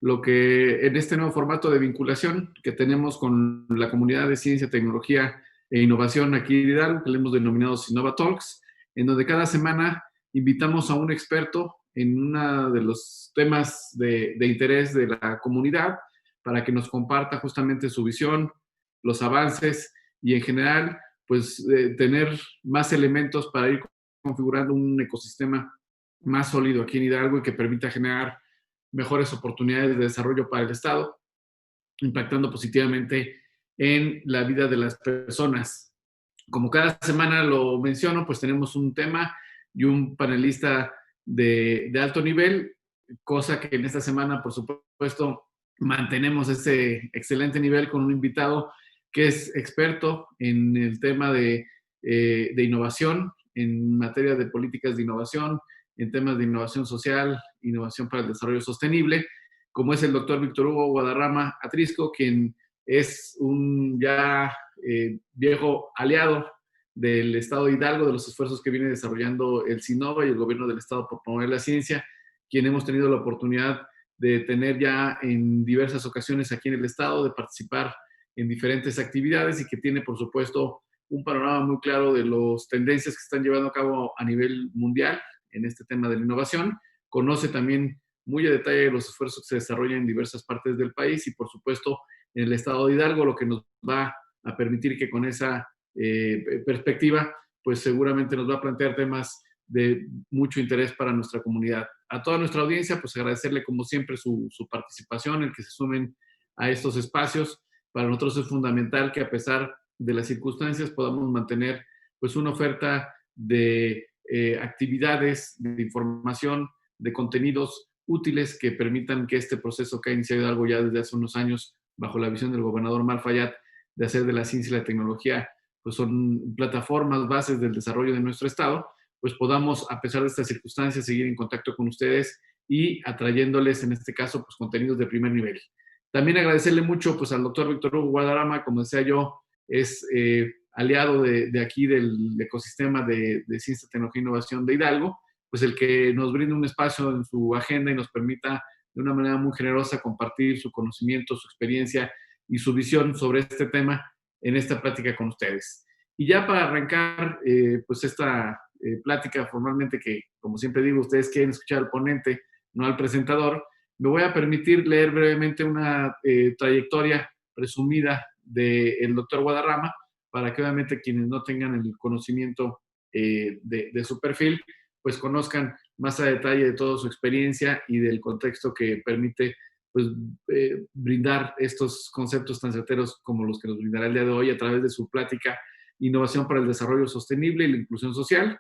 lo que en este nuevo formato de vinculación que tenemos con la comunidad de ciencia, tecnología e innovación aquí de Hidalgo, que le hemos denominado Innova Talks, en donde cada semana invitamos a un experto en uno de los temas de interés de la comunidad para que nos comparta justamente su visión, los avances y en general, pues tener más elementos para ir configurando un ecosistema más sólido aquí en Hidalgo y que permita generar mejores oportunidades de desarrollo para el Estado, impactando positivamente en la vida de las personas. Como cada semana lo menciono, pues tenemos un tema y un panelista de alto nivel, cosa que en esta semana, por supuesto, mantenemos ese excelente nivel con un invitado que es experto en el tema de innovación, en materia de políticas de innovación, en temas de innovación social, innovación para el desarrollo sostenible, como es el doctor Víctor Hugo Guadarrama Atrisco, quien es un ya viejo aliado del Estado de Hidalgo, de los esfuerzos que viene desarrollando el SINOVA y el gobierno del Estado por promover la ciencia, quien hemos tenido la oportunidad de tener ya en diversas ocasiones aquí en el Estado, de participar en diferentes actividades y que tiene, por supuesto, un panorama muy claro de las tendencias que se están llevando a cabo a nivel mundial en este tema de la innovación. Conoce también muy a detalle los esfuerzos que se desarrollan en diversas partes del país y, por supuesto, en el Estado de Hidalgo, lo que nos va a permitir que con esa perspectiva, pues seguramente nos va a plantear temas de mucho interés para nuestra comunidad. A toda nuestra audiencia, pues agradecerle como siempre su participación, el que se sumen a estos espacios. Para nosotros es fundamental que a pesar de las circunstancias podamos mantener pues una oferta de actividades, de información, de contenidos útiles que permitan que este proceso que ha iniciado algo ya desde hace unos años bajo la visión del gobernador Omar Fayad de hacer de la ciencia y la tecnología pues son plataformas, bases del desarrollo de nuestro Estado, pues podamos, a pesar de estas circunstancias, seguir en contacto con ustedes y atrayéndoles, en este caso, pues contenidos de primer nivel. También agradecerle mucho pues al doctor Víctor Hugo Guadarrama, como decía yo, es aliado de aquí del ecosistema de ciencia, tecnología e innovación de Hidalgo, pues el que nos brinde un espacio en su agenda y nos permita de una manera muy generosa compartir su conocimiento, su experiencia y su visión sobre este tema en esta plática con ustedes. Y ya para arrancar, pues esta plática formalmente que, como siempre digo, ustedes quieren escuchar al ponente, no al presentador, me voy a permitir leer brevemente una trayectoria resumida del doctor Guadarrama, para que obviamente quienes no tengan el conocimiento de su perfil, pues conozcan más a detalle de toda su experiencia y del contexto que permite pues, brindar estos conceptos tan certeros como los que nos brindará el día de hoy a través de su plática Innovación para el Desarrollo Sostenible y la Inclusión Social,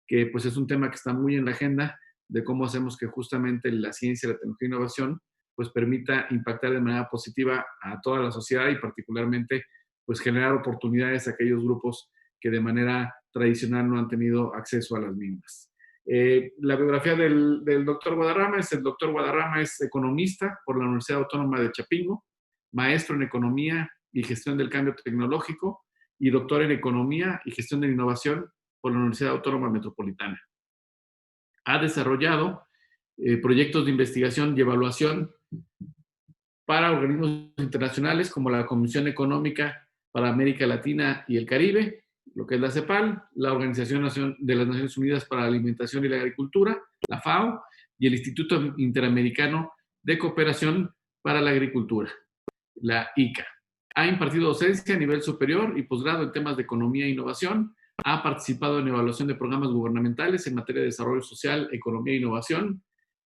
que pues es un tema que está muy en la agenda de cómo hacemos que justamente la ciencia, la tecnología e innovación pues permita impactar de manera positiva a toda la sociedad y particularmente pues generar oportunidades a aquellos grupos que de manera tradicional no han tenido acceso a las mismas. La biografía del doctor Guadarrama es: el doctor Guadarrama es economista por la Universidad Autónoma de Chapingo, maestro en economía y gestión del cambio tecnológico y doctor en economía y gestión de la innovación por la Universidad Autónoma Metropolitana. Ha desarrollado proyectos de investigación y evaluación para organismos internacionales como la Comisión Económica para América Latina y el Caribe, lo que es la CEPAL, la Organización de las Naciones Unidas para la Alimentación y la Agricultura, la FAO, y el Instituto Interamericano de Cooperación para la Agricultura, la ICA. Ha impartido docencia a nivel superior y posgrado en temas de economía e innovación. Ha participado en evaluación de programas gubernamentales en materia de desarrollo social, economía e innovación.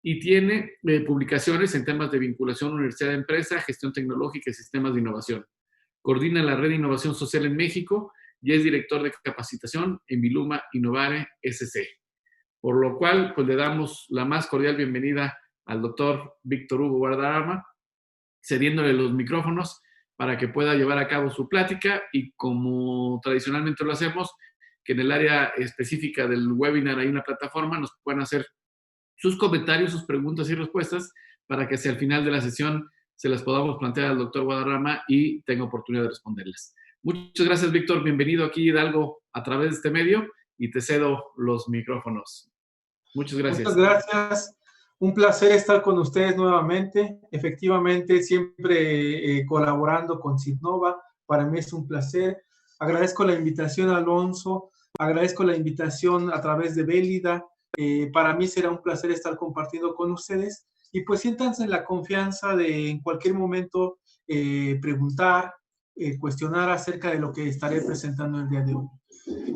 Y tiene publicaciones en temas de vinculación universidad-empresa, gestión tecnológica y sistemas de innovación. Coordina la Red de Innovación Social en México y es director de capacitación en Viluma Innovare SC. Por lo cual, pues le damos la más cordial bienvenida al doctor Víctor Hugo Guadarrama, cediéndole los micrófonos para que pueda llevar a cabo su plática y, como tradicionalmente lo hacemos, que en el área específica del webinar hay una plataforma, nos puedan hacer sus comentarios, sus preguntas y respuestas para que hacia el final de la sesión se las podamos plantear al doctor Guadarrama y tenga oportunidad de responderlas. Muchas gracias, Víctor. Bienvenido aquí, Hidalgo, a través de este medio y te cedo los micrófonos. Muchas gracias. Muchas gracias. Un placer estar con ustedes nuevamente. Efectivamente, siempre colaborando con Citnova. Para mí es un placer. Agradezco la invitación, Alonso. Agradezco la invitación a través de Bélida. Para mí será un placer estar compartiendo con ustedes. Y pues siéntanse en la confianza de en cualquier momento preguntar, cuestionar acerca de lo que estaré presentando el día de hoy.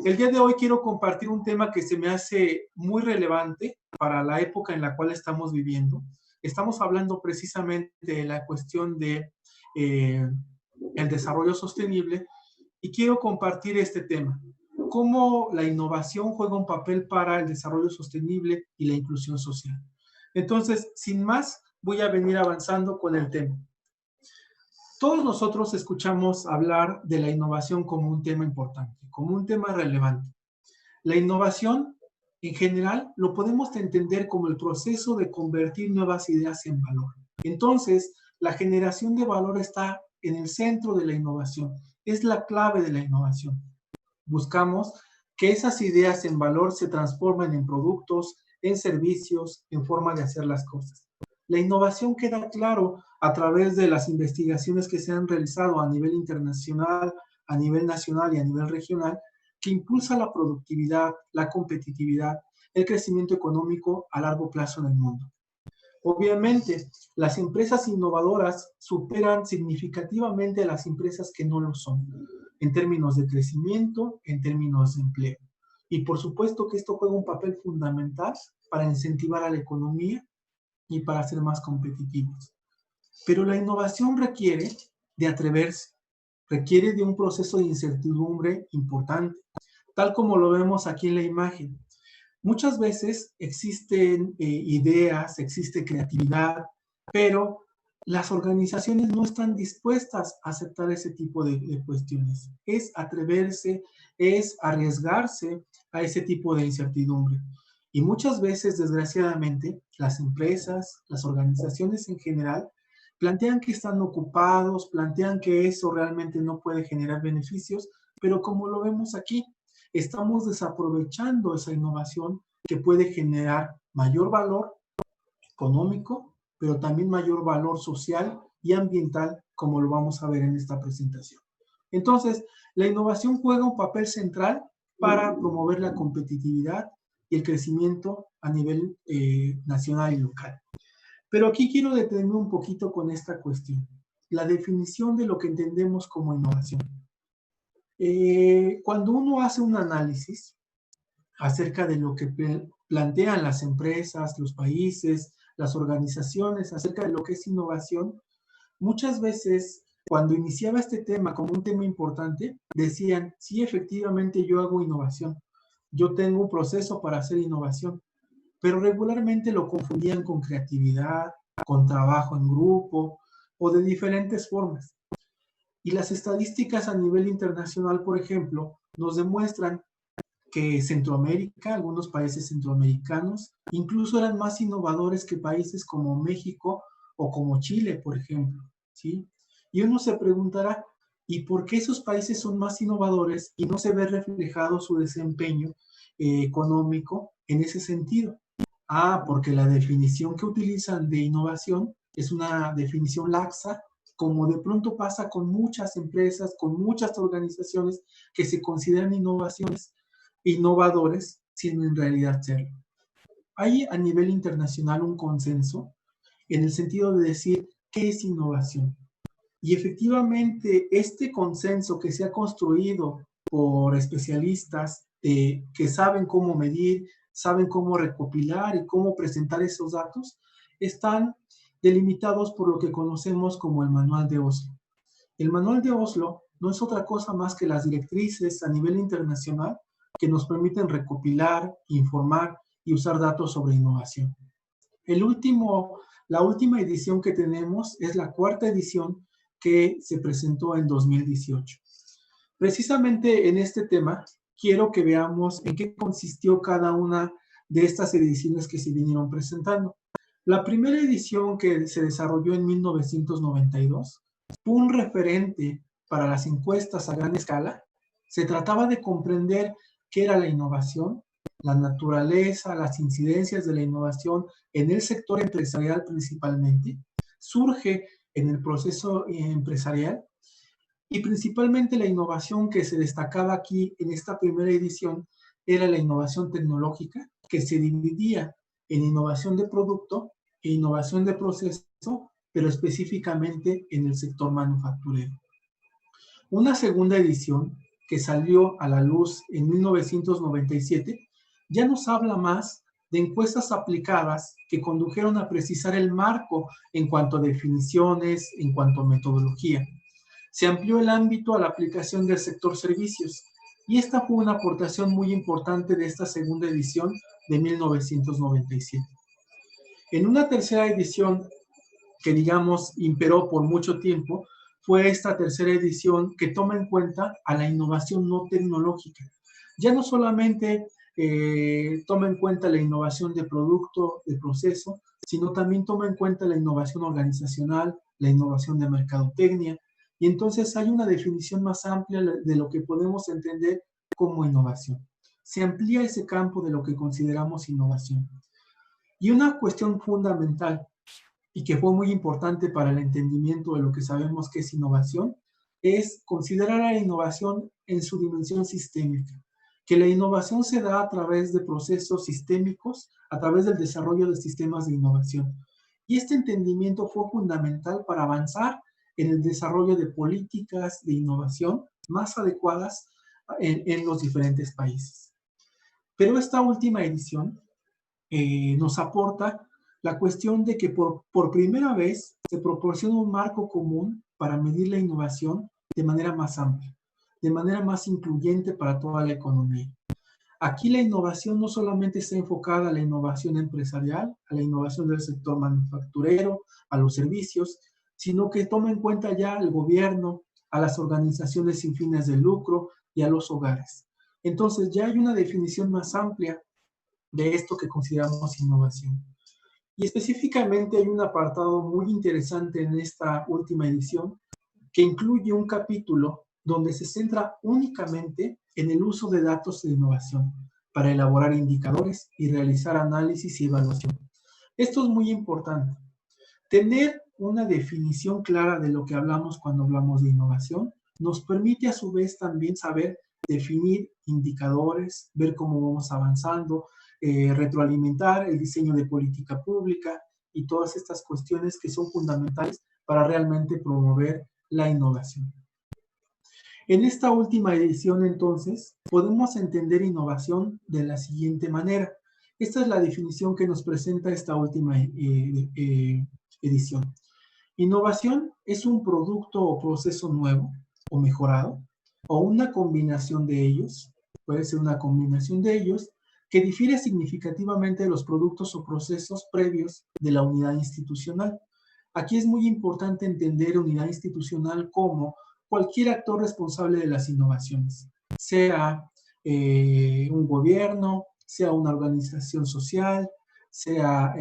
El día de hoy quiero compartir un tema que se me hace muy relevante para la época en la cual estamos viviendo. Estamos hablando precisamente de la cuestión de el desarrollo sostenible y quiero compartir este tema. Cómo la innovación juega un papel para el desarrollo sostenible y la inclusión social. Entonces, sin más, voy a venir avanzando con el tema. Todos nosotros escuchamos hablar de la innovación como un tema importante, como un tema relevante. La innovación, en general, lo podemos entender como el proceso de convertir nuevas ideas en valor. Entonces, la generación de valor está en el centro de la innovación, es la clave de la innovación. Buscamos que esas ideas en valor se transformen en productos, en servicios, en forma de hacer las cosas. La innovación queda claro a través de las investigaciones que se han realizado a nivel internacional, a nivel nacional y a nivel regional, que impulsa la productividad, la competitividad, el crecimiento económico a largo plazo en el mundo. Obviamente, las empresas innovadoras superan significativamente a las empresas que no lo son, en términos de crecimiento, en términos de empleo. Y por supuesto que esto juega un papel fundamental para incentivar a la economía y para ser más competitivos. Pero la innovación requiere de atreverse, requiere de un proceso de incertidumbre importante, tal como lo vemos aquí en la imagen. Muchas veces existen ideas, existe creatividad, pero las organizaciones no están dispuestas a aceptar ese tipo de cuestiones. Es atreverse, es arriesgarse a ese tipo de incertidumbre. Y muchas veces, desgraciadamente, las empresas, las organizaciones en general, plantean que están ocupados, plantean que eso realmente no puede generar beneficios, pero como lo vemos aquí, estamos desaprovechando esa innovación que puede generar mayor valor económico, pero también mayor valor social y ambiental, como lo vamos a ver en esta presentación. Entonces, la innovación juega un papel central para promover la competitividad y el crecimiento a nivel nacional y local. Pero aquí quiero detenerme un poquito con esta cuestión, la definición de lo que entendemos como innovación. Cuando uno hace un análisis acerca de lo que plantean las empresas, los países, las organizaciones, acerca de lo que es innovación, muchas veces cuando iniciaba este tema como un tema importante, decían, sí, efectivamente yo hago innovación, yo tengo un proceso para hacer innovación, pero regularmente lo confundían con creatividad, con trabajo en grupo o de diferentes formas. Y las estadísticas a nivel internacional, por ejemplo, nos demuestran que Centroamérica, algunos países centroamericanos, incluso eran más innovadores que países como México o como Chile, por ejemplo, ¿sí? Y uno se preguntará, ¿y por qué esos países son más innovadores y no se ve reflejado su desempeño económico en ese sentido? Ah, porque la definición que utilizan de innovación es una definición laxa, como de pronto pasa con muchas empresas, con muchas organizaciones que se consideran innovadores sin en realidad serlo. Hay a nivel internacional un consenso en el sentido de decir qué es innovación. Y efectivamente este consenso que se ha construido por especialistas que saben cómo medir, saben cómo recopilar y cómo presentar esos datos, están delimitados por lo que conocemos como el Manual de Oslo. El Manual de Oslo no es otra cosa más que las directrices a nivel internacional que nos permiten recopilar, informar y usar datos sobre innovación. La última edición que tenemos es la cuarta edición que se presentó en 2018. Precisamente en este tema, quiero que veamos en qué consistió cada una de estas ediciones que se vinieron presentando. La primera edición, que se desarrolló en 1992, fue un referente para las encuestas a gran escala. Se trataba de comprender qué era la innovación, la naturaleza, las incidencias de la innovación en el sector empresarial principalmente, surge en el proceso empresarial y principalmente la innovación que se destacaba aquí en esta primera edición era la innovación tecnológica, que se dividía en innovación de producto e innovación de proceso, pero específicamente en el sector manufacturero. Una segunda edición, que salió a la luz en 1997, ya nos habla más de encuestas aplicadas que condujeron a precisar el marco en cuanto a definiciones, en cuanto a metodología. Se amplió el ámbito a la aplicación del sector servicios, y esta fue una aportación muy importante de esta segunda edición de 1997. En una tercera edición que, digamos, imperó por mucho tiempo, fue esta tercera edición que toma en cuenta a la innovación no tecnológica. Ya no solamente toma en cuenta la innovación de producto, de proceso, sino también toma en cuenta la innovación organizacional, la innovación de mercadotecnia, y entonces hay una definición más amplia de lo que podemos entender como innovación. Se amplía ese campo de lo que consideramos innovación. Y una cuestión fundamental y que fue muy importante para el entendimiento de lo que sabemos que es innovación, es considerar a la innovación en su dimensión sistémica, que la innovación se da a través de procesos sistémicos, a través del desarrollo de sistemas de innovación. Y este entendimiento fue fundamental para avanzar en el desarrollo de políticas de innovación más adecuadas en los diferentes países. Pero esta última edición nos aporta la cuestión de que por primera vez se proporciona un marco común para medir la innovación de manera más amplia, de manera más incluyente para toda la economía. Aquí la innovación no solamente está enfocada a la innovación empresarial, a la innovación del sector manufacturero, a los servicios, sino que toma en cuenta ya al gobierno, a las organizaciones sin fines de lucro y a los hogares. Entonces ya hay una definición más amplia de esto que consideramos innovación. Y específicamente hay un apartado muy interesante en esta última edición que incluye un capítulo donde se centra únicamente en el uso de datos de innovación para elaborar indicadores y realizar análisis y evaluación. Esto es muy importante. Tener una definición clara de lo que hablamos cuando hablamos de innovación nos permite a su vez también saber definir indicadores, ver cómo vamos avanzando, retroalimentar el diseño de política pública y todas estas cuestiones que son fundamentales para realmente promover la innovación. En esta última edición, entonces, podemos entender innovación de la siguiente manera. Esta es la definición que nos presenta esta última edición. Innovación es un producto o proceso nuevo o mejorado, o una combinación de ellos, puede ser una combinación de ellos, que difiere significativamente de los productos o procesos previos de la unidad institucional. Aquí es muy importante entender unidad institucional como cualquier actor responsable de las innovaciones, sea un gobierno, sea una organización social, sea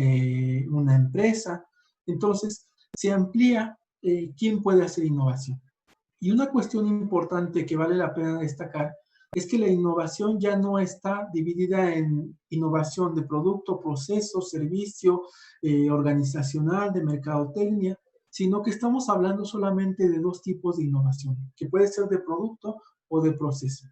una empresa. Entonces, se amplía quién puede hacer innovación. Y una cuestión importante que vale la pena destacar es que la innovación ya no está dividida en innovación de producto, proceso, servicio, organizacional, de mercadotecnia, sino que estamos hablando solamente de dos tipos de innovación, que puede ser de producto o de proceso.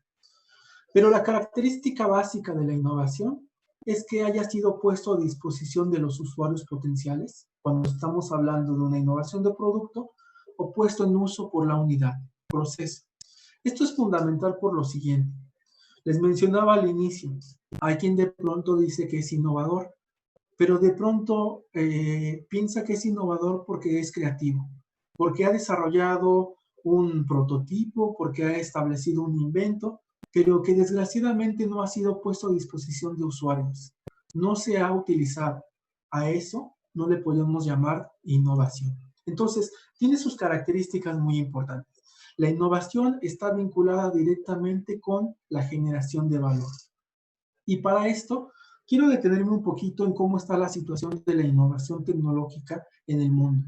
Pero la característica básica de la innovación es que haya sido puesto a disposición de los usuarios potenciales, cuando estamos hablando de una innovación de producto, o puesto en uso por la unidad, proceso. Esto es fundamental por lo siguiente. Les mencionaba al inicio, hay quien de pronto dice que es innovador, pero de pronto piensa que es innovador porque es creativo, porque ha desarrollado un prototipo, porque ha establecido un invento, pero que desgraciadamente no ha sido puesto a disposición de usuarios. No se ha utilizado. A eso no le podemos llamar innovación. Entonces, tiene sus características muy importantes. La innovación está vinculada directamente con la generación de valor. Y para esto, quiero detenerme un poquito en cómo está la situación de la innovación tecnológica en el mundo.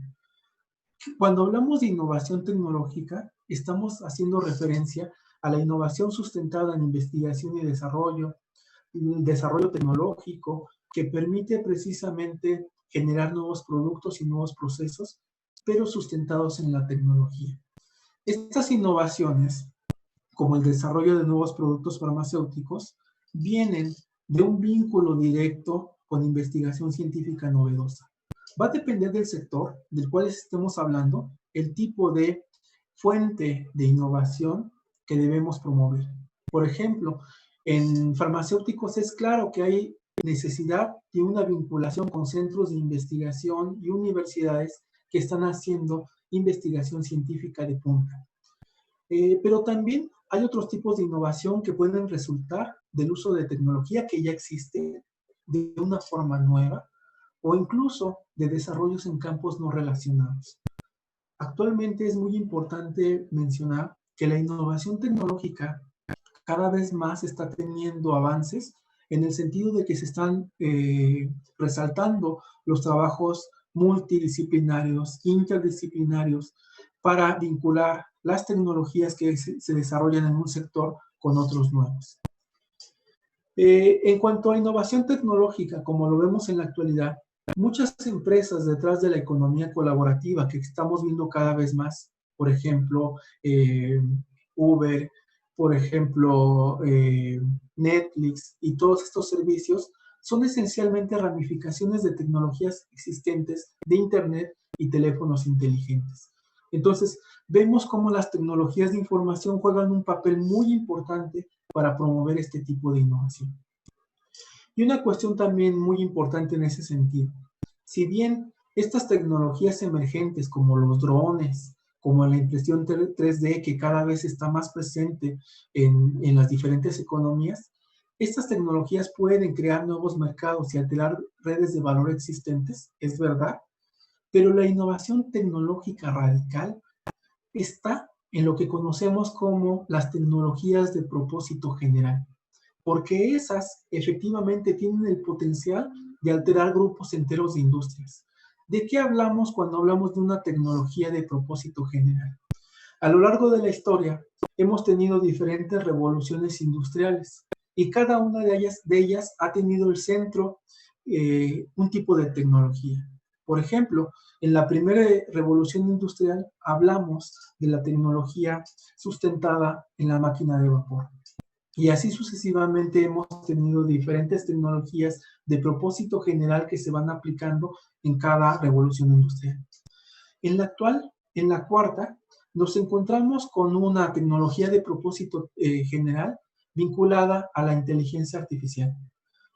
Cuando hablamos de innovación tecnológica, estamos haciendo referencia a la innovación sustentada en investigación y desarrollo, desarrollo tecnológico que permite precisamente generar nuevos productos y nuevos procesos, pero sustentados en la tecnología. Estas innovaciones, como el desarrollo de nuevos productos farmacéuticos, vienen de un vínculo directo con investigación científica novedosa. Va a depender del sector del cual estemos hablando, el tipo de fuente de innovación que debemos promover. Por ejemplo, en farmacéuticos es claro que hay necesidad de una vinculación con centros de investigación y universidades que están haciendo investigación científica de punta. Pero también hay otros tipos de innovación que pueden resultar del uso de tecnología que ya existe de una forma nueva o incluso de desarrollos en campos no relacionados. Actualmente es muy importante mencionar que la innovación tecnológica cada vez más está teniendo avances en el sentido de que se están resaltando los trabajos multidisciplinarios, interdisciplinarios, para vincular las tecnologías que se desarrollan en un sector con otros nuevos. En cuanto a innovación tecnológica, como lo vemos en la actualidad, muchas empresas detrás de la economía colaborativa que estamos viendo cada vez más, por ejemplo, Uber, por ejemplo, Netflix y todos estos servicios, son esencialmente ramificaciones de tecnologías existentes de Internet y teléfonos inteligentes. Entonces, vemos cómo las tecnologías de información juegan un papel muy importante para promover este tipo de innovación. Y una cuestión también muy importante en ese sentido. Si bien estas tecnologías emergentes como los drones, como la impresión 3D que cada vez está más presente en las diferentes economías, estas tecnologías pueden crear nuevos mercados y alterar redes de valor existentes, es verdad, pero la innovación tecnológica radical está en lo que conocemos como las tecnologías de propósito general, porque esas efectivamente tienen el potencial de alterar grupos enteros de industrias. ¿De qué hablamos cuando hablamos de una tecnología de propósito general? A lo largo de la historia hemos tenido diferentes revoluciones industriales y cada una de ellas ha tenido el centro un tipo de tecnología. Por ejemplo, en la primera revolución industrial hablamos de la tecnología sustentada en la máquina de vapor. Y así sucesivamente hemos tenido diferentes tecnologías de propósito general que se van aplicando en cada revolución industrial. En la actual, en la cuarta, nos encontramos con una tecnología de propósito general vinculada a la inteligencia artificial.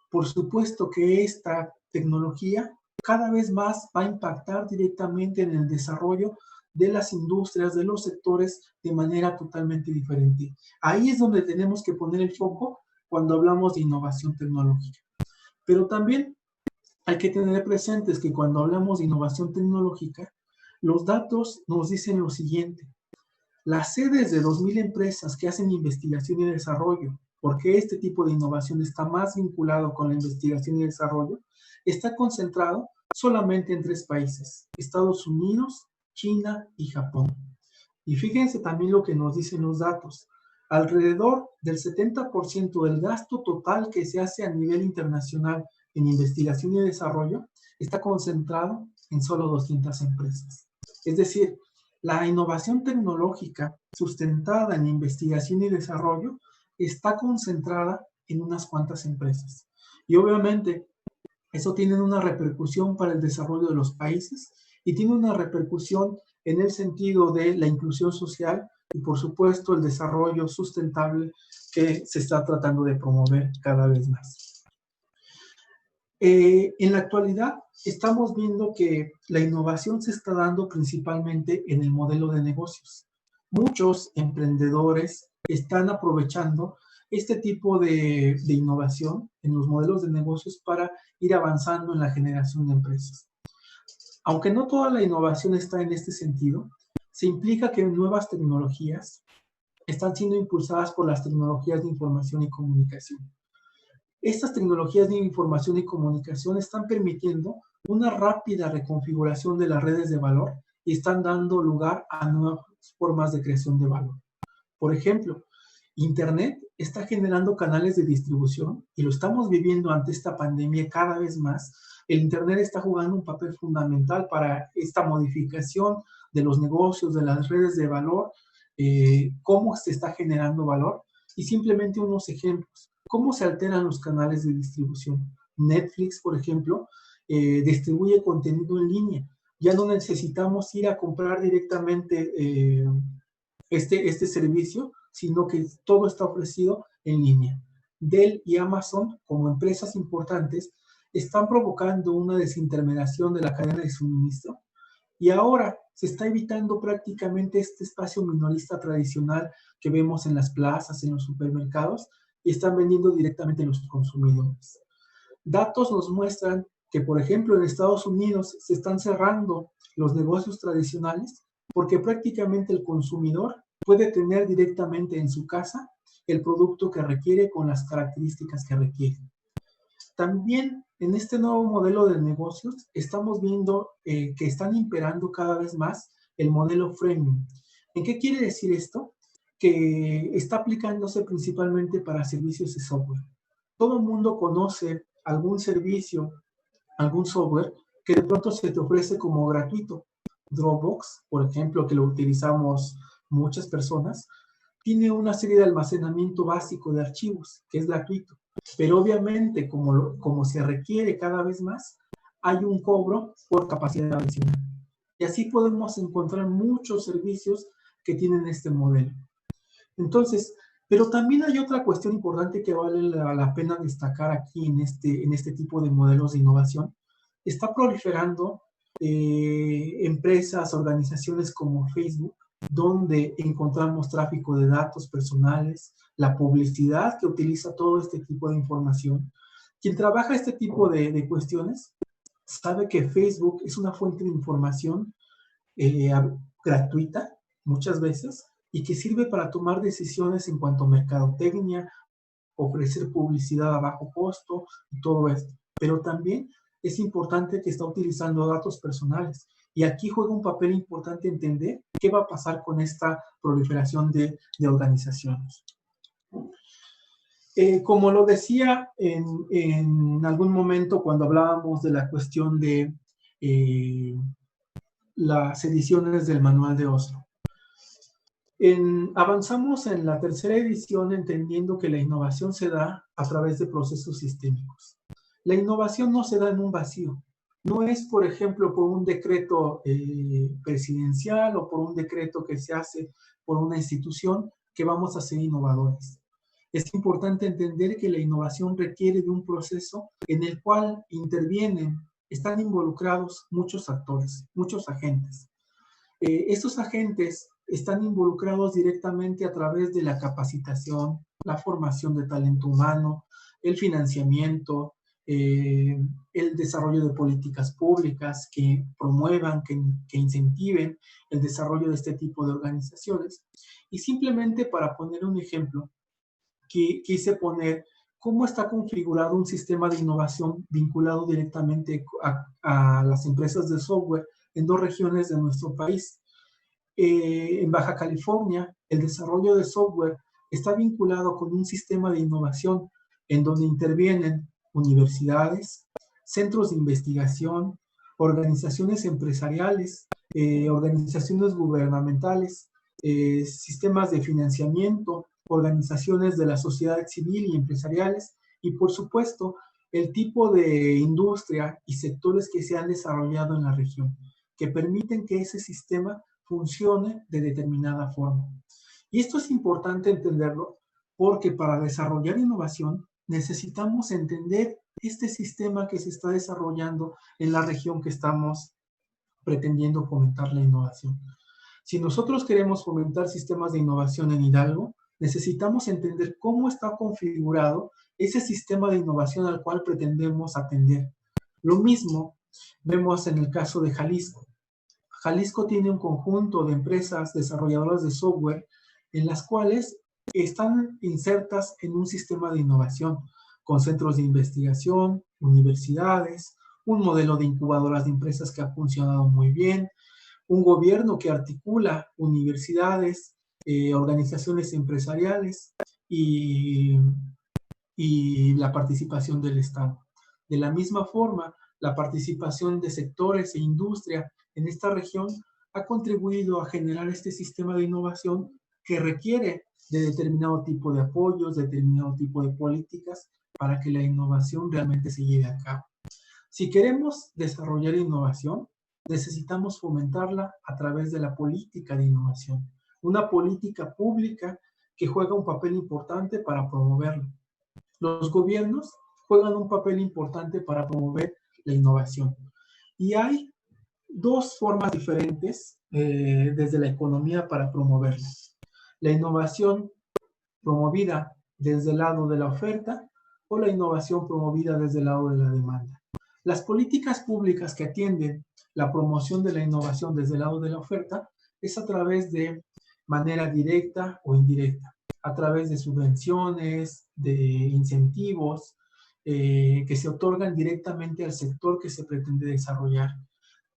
Por supuesto que esta tecnología cada vez más va a impactar directamente en el desarrollo de las industrias, de los sectores, de manera totalmente diferente. Ahí es donde tenemos que poner el foco cuando hablamos de innovación tecnológica. Pero también hay que tener presentes que cuando hablamos de innovación tecnológica, los datos nos dicen lo siguiente. Las sedes de 2.000 empresas que hacen investigación y desarrollo, porque este tipo de innovación está más vinculado con la investigación y desarrollo, está concentrado solamente en 3 países, Estados Unidos, China y Japón. Y fíjense también lo que nos dicen los datos. Alrededor del 70% del gasto total que se hace a nivel internacional en investigación y desarrollo está concentrado en solo 200 empresas. Es decir, la innovación tecnológica sustentada en investigación y desarrollo está concentrada en unas cuantas empresas. Y obviamente eso tiene una repercusión para el desarrollo de los países y tiene una repercusión en el sentido de la inclusión social y por supuesto el desarrollo sustentable que se está tratando de promover cada vez más. En la actualidad estamos viendo que la innovación se está dando principalmente en el modelo de negocios. Muchos emprendedores están aprovechando este tipo de innovación en los modelos de negocios para ir avanzando en la generación de empresas. Aunque no toda la innovación está en este sentido, se implica que nuevas tecnologías están siendo impulsadas por las tecnologías de información y comunicación. Estas tecnologías de información y comunicación están permitiendo una rápida reconfiguración de las redes de valor y están dando lugar a nuevas formas de creación de valor. Por ejemplo, Internet está generando canales de distribución y lo estamos viviendo ante esta pandemia cada vez más. El Internet está jugando un papel fundamental para esta modificación de los negocios, de las redes de valor, cómo se está generando valor. Y simplemente unos ejemplos. ¿Cómo se alteran los canales de distribución? Netflix, por ejemplo, distribuye contenido en línea. Ya no necesitamos ir a comprar directamente este servicio, sino que todo está ofrecido en línea. Dell y Amazon, como empresas importantes, están provocando una desintermediación de la cadena de suministro y ahora se está evitando prácticamente este espacio minorista tradicional que vemos en las plazas, en los supermercados, y están vendiendo directamente a los consumidores. Datos nos muestran que, por ejemplo, en Estados Unidos se están cerrando los negocios tradicionales porque prácticamente el consumidor puede tener directamente en su casa el producto que requiere con las características que requiere. También en este nuevo modelo de negocios estamos viendo que están imperando cada vez más el modelo freemium. ¿En qué quiere decir esto? Que está aplicándose principalmente para servicios de software. Todo el mundo conoce algún servicio, algún software que de pronto se te ofrece como gratuito. Dropbox, por ejemplo, que lo utilizamos muchas personas, tiene una serie de almacenamiento básico de archivos que es gratuito. Pero obviamente, como se requiere cada vez más, hay un cobro por capacidad adicional. Y así podemos encontrar muchos servicios que tienen este modelo. Entonces, pero también hay otra cuestión importante que vale la pena destacar aquí en este tipo de modelos de innovación. Está proliferando empresas, organizaciones como Facebook, donde encontramos tráfico de datos personales, la publicidad que utiliza todo este tipo de información. Quien trabaja este tipo de cuestiones sabe que Facebook es una fuente de información gratuita, muchas veces, y que sirve para tomar decisiones en cuanto a mercadotecnia, ofrecer publicidad a bajo costo y todo esto. Pero también es importante que está utilizando datos personales. Y aquí juega un papel importante entender qué va a pasar con esta proliferación de organizaciones. Como lo decía en algún momento cuando hablábamos de la cuestión de las ediciones del Manual de Oslo, avanzamos en la tercera edición entendiendo que la innovación se da a través de procesos sistémicos. La innovación no se da en un vacío. No es, por ejemplo, por un decreto presidencial o por un decreto que se hace por una institución que vamos a ser innovadores. Es importante entender que la innovación requiere de un proceso en el cual están involucrados muchos actores, muchos agentes. Estos agentes están involucrados directamente a través de la capacitación, la formación de talento humano, el financiamiento, el desarrollo de políticas públicas que promuevan, que incentiven el desarrollo de este tipo de organizaciones. Y simplemente para poner un ejemplo, quise poner cómo está configurado un sistema de innovación vinculado directamente a las empresas de software en dos regiones de nuestro país. En Baja California, el desarrollo de software está vinculado con un sistema de innovación en donde intervienen universidades, centros de investigación, organizaciones empresariales, organizaciones gubernamentales, sistemas de financiamiento, organizaciones de la sociedad civil y empresariales, y por supuesto, el tipo de industria y sectores que se han desarrollado en la región, que permiten que ese sistema funcione de determinada forma. Y esto es importante entenderlo porque para desarrollar innovación necesitamos entender este sistema que se está desarrollando en la región que estamos pretendiendo fomentar la innovación. Si nosotros queremos fomentar sistemas de innovación en Hidalgo, necesitamos entender cómo está configurado ese sistema de innovación al cual pretendemos atender. Lo mismo vemos en el caso de Jalisco. Jalisco tiene un conjunto de empresas desarrolladoras de software en las cuales están insertas en un sistema de innovación con centros de investigación, universidades, un modelo de incubadoras de empresas que ha funcionado muy bien, un gobierno que articula universidades, organizaciones empresariales y, y la participación del Estado. De la misma forma, la participación de sectores e industria en esta región ha contribuido a generar este sistema de innovación que requiere de determinado tipo de apoyos, determinado tipo de políticas para que la innovación realmente se lleve a cabo. Si queremos desarrollar innovación, necesitamos fomentarla a través de la política de innovación, una política pública que juega un papel importante para promoverlo. Los gobiernos juegan un papel importante para promover la innovación. Y hay dos formas diferentes desde la economía para promoverla. La innovación promovida desde el lado de la oferta o la innovación promovida desde el lado de la demanda. Las políticas públicas que atienden la promoción de la innovación desde el lado de la oferta es a través de manera directa o indirecta, a través de subvenciones, de incentivos que se otorgan directamente al sector que se pretende desarrollar.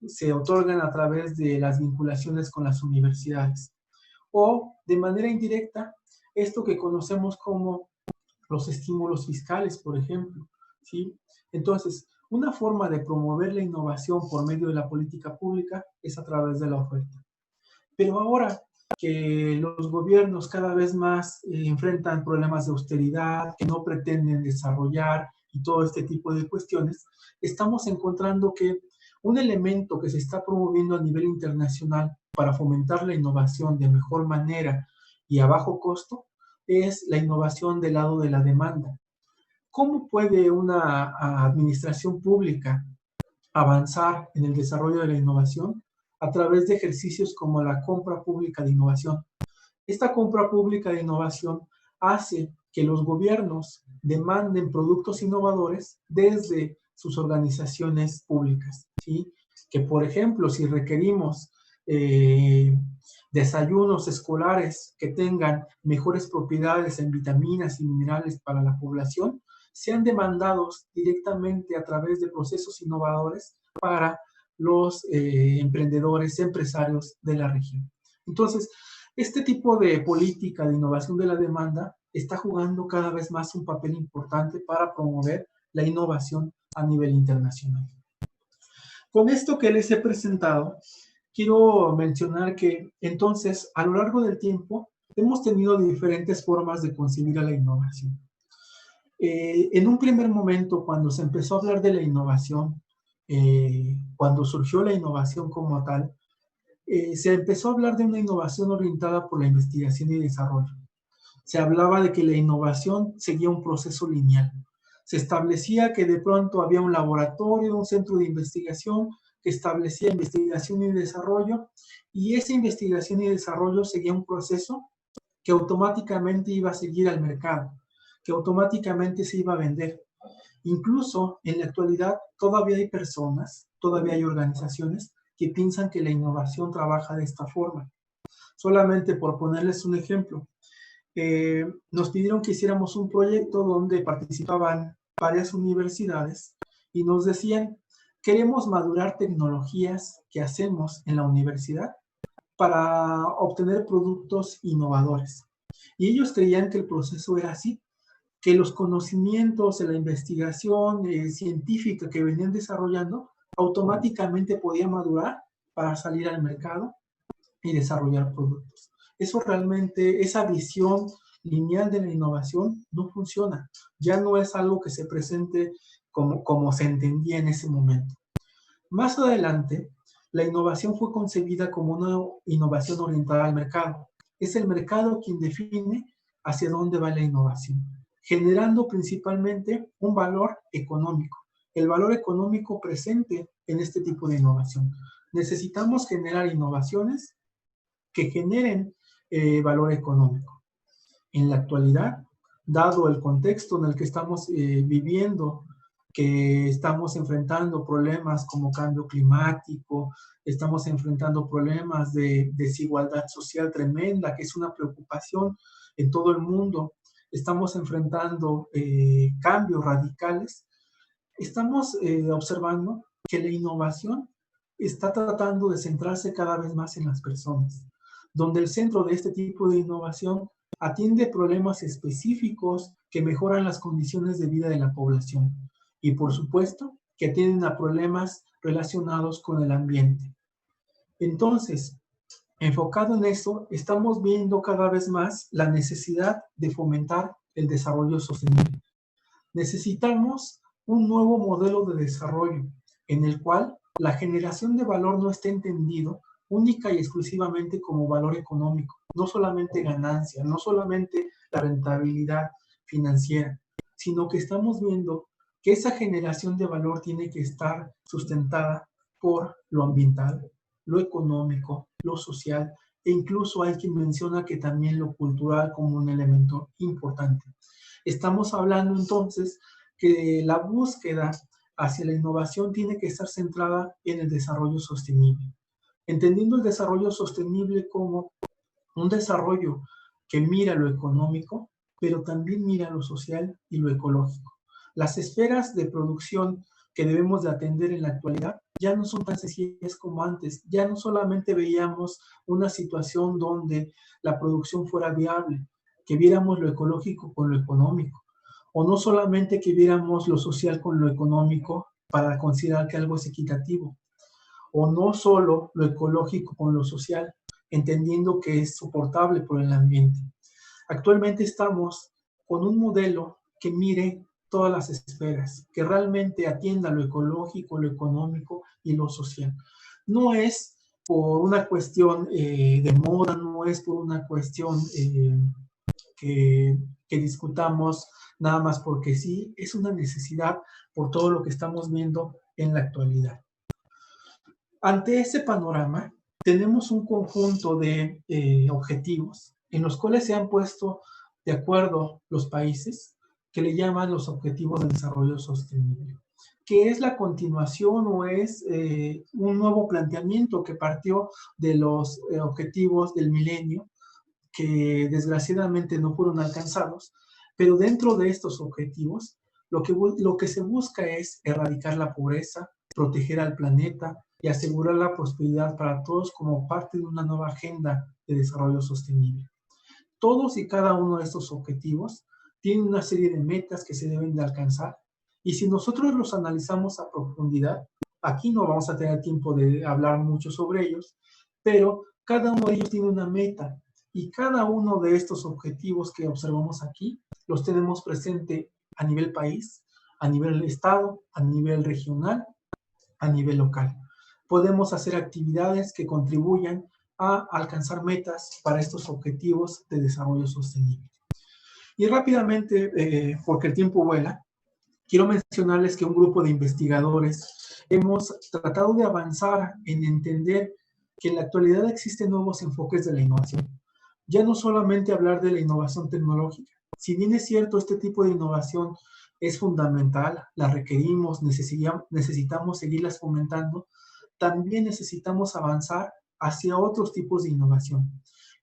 Se otorgan a través de las vinculaciones con las universidades. O de manera indirecta, esto que conocemos como los estímulos fiscales, por ejemplo, ¿sí? Entonces, una forma de promover la innovación por medio de la política pública es a través de la oferta. Pero ahora que los gobiernos cada vez más enfrentan problemas de austeridad, que no pretenden desarrollar y todo este tipo de cuestiones, estamos encontrando que un elemento que se está promoviendo a nivel internacional para fomentar la innovación de mejor manera y a bajo costo es la innovación del lado de la demanda. ¿Cómo puede una administración pública avanzar en el desarrollo de la innovación? A través de ejercicios como la compra pública de innovación. Esta compra pública de innovación hace que los gobiernos demanden productos innovadores desde sus organizaciones públicas, ¿sí? Que, por ejemplo, si requerimos desayunos escolares que tengan mejores propiedades en vitaminas y minerales para la población, sean demandados directamente a través de procesos innovadores para los emprendedores, empresarios de la región. Entonces, este tipo de política de innovación de la demanda está jugando cada vez más un papel importante para promover la innovación a nivel internacional. Con esto que les he presentado, quiero mencionar que entonces, a lo largo del tiempo, hemos tenido diferentes formas de concebir a la innovación. En un primer momento, cuando se empezó a hablar de la innovación, cuando surgió la innovación como tal, se empezó a hablar de una innovación orientada por la investigación y desarrollo. Se hablaba de que la innovación seguía un proceso lineal. Se establecía que de pronto había un laboratorio, un centro de investigación que establecía investigación y desarrollo, y esa investigación y desarrollo seguía un proceso que automáticamente iba a seguir al mercado, que automáticamente se iba a vender. Incluso en la actualidad todavía hay personas, todavía hay organizaciones que piensan que la innovación trabaja de esta forma. Solamente por ponerles un ejemplo, nos pidieron que hiciéramos un proyecto donde participaban varias universidades y nos decían, queremos madurar tecnologías que hacemos en la universidad para obtener productos innovadores. Y ellos creían que el proceso era así, que los conocimientos de la investigación científica que venían desarrollando automáticamente podía madurar para salir al mercado y desarrollar productos. Eso realmente, esa visión lineal de la innovación no funciona. Ya no es algo que se presente como se entendía en ese momento. Más adelante, la innovación fue concebida como una innovación orientada al mercado. Es el mercado quien define hacia dónde va la innovación, generando principalmente un valor económico. El valor económico presente en este tipo de innovación. Necesitamos generar innovaciones que generen valor económico. En la actualidad, dado el contexto en el que estamos viviendo, que estamos enfrentando problemas como cambio climático, estamos enfrentando problemas de desigualdad social tremenda, que es una preocupación en todo el mundo, estamos enfrentando cambios radicales, estamos observando que la innovación está tratando de centrarse cada vez más en las personas, donde el centro de este tipo de innovación atiende problemas específicos que mejoran las condiciones de vida de la población y, por supuesto, que atienden a problemas relacionados con el ambiente. Entonces, enfocado en eso, estamos viendo cada vez más la necesidad de fomentar el desarrollo sostenible. Necesitamos un nuevo modelo de desarrollo en el cual la generación de valor no esté entendido única y exclusivamente como valor económico, no solamente ganancia, no solamente la rentabilidad financiera, sino que estamos viendo que esa generación de valor tiene que estar sustentada por lo ambiental, lo económico, lo social, e incluso hay quien menciona que también lo cultural como un elemento importante. Estamos hablando entonces que la búsqueda hacia la innovación tiene que estar centrada en el desarrollo sostenible, entendiendo el desarrollo sostenible como un desarrollo que mira lo económico, pero también mira lo social y lo ecológico. Las esferas de producción que debemos de atender en la actualidad ya no son tan sencillas como antes. Ya no solamente veíamos una situación donde la producción fuera viable, que viéramos lo ecológico con lo económico, o no solamente que viéramos lo social con lo económico para considerar que algo es equitativo, o no solo lo ecológico con lo social, entendiendo que es soportable por el ambiente. Actualmente estamos con un modelo que mire todas las esferas, que realmente atienda lo ecológico, lo económico y lo social. No es por una cuestión de moda, no es por una cuestión que discutamos nada más porque sí, es una necesidad por todo lo que estamos viendo en la actualidad. Ante ese panorama, tenemos un conjunto de objetivos en los cuales se han puesto de acuerdo los países que le llaman los Objetivos de Desarrollo Sostenible, que es la continuación o es un nuevo planteamiento que partió de los objetivos del milenio, que desgraciadamente no fueron alcanzados, pero dentro de estos objetivos, lo que se busca es erradicar la pobreza, proteger al planeta y asegurar la prosperidad para todos como parte de una nueva agenda de desarrollo sostenible. Todos y cada uno de estos objetivos tienen una serie de metas que se deben de alcanzar y si nosotros los analizamos a profundidad, aquí no vamos a tener tiempo de hablar mucho sobre ellos, pero cada uno de ellos tiene una meta y cada uno de estos objetivos que observamos aquí los tenemos presente a nivel país, a nivel estado, a nivel regional, a nivel local. Podemos hacer actividades que contribuyan a alcanzar metas para estos objetivos de desarrollo sostenible. Y rápidamente, porque el tiempo vuela, quiero mencionarles que un grupo de investigadores hemos tratado de avanzar en entender que en la actualidad existen nuevos enfoques de la innovación. Ya no solamente hablar de la innovación tecnológica. Si bien es cierto, este tipo de innovación es fundamental, la requerimos, necesitamos seguirlas fomentando, también necesitamos avanzar hacia otros tipos de innovación.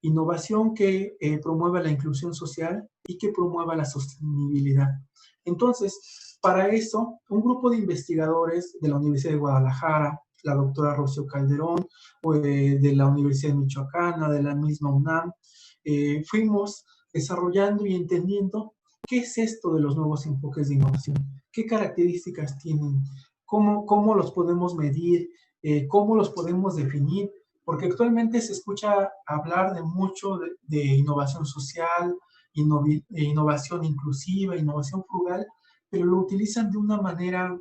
Innovación que promueva la inclusión social y que promueva la sostenibilidad. Entonces, para eso, un grupo de investigadores de la Universidad de Guadalajara, la doctora Rocío Calderón, de la Universidad Michoacana, de la misma UNAM, fuimos desarrollando y entendiendo qué es esto de los nuevos enfoques de innovación, qué características tienen, cómo los podemos medir, cómo los podemos definir, porque actualmente se escucha hablar de mucho de innovación social, innovación inclusiva, innovación frugal, pero lo utilizan de una manera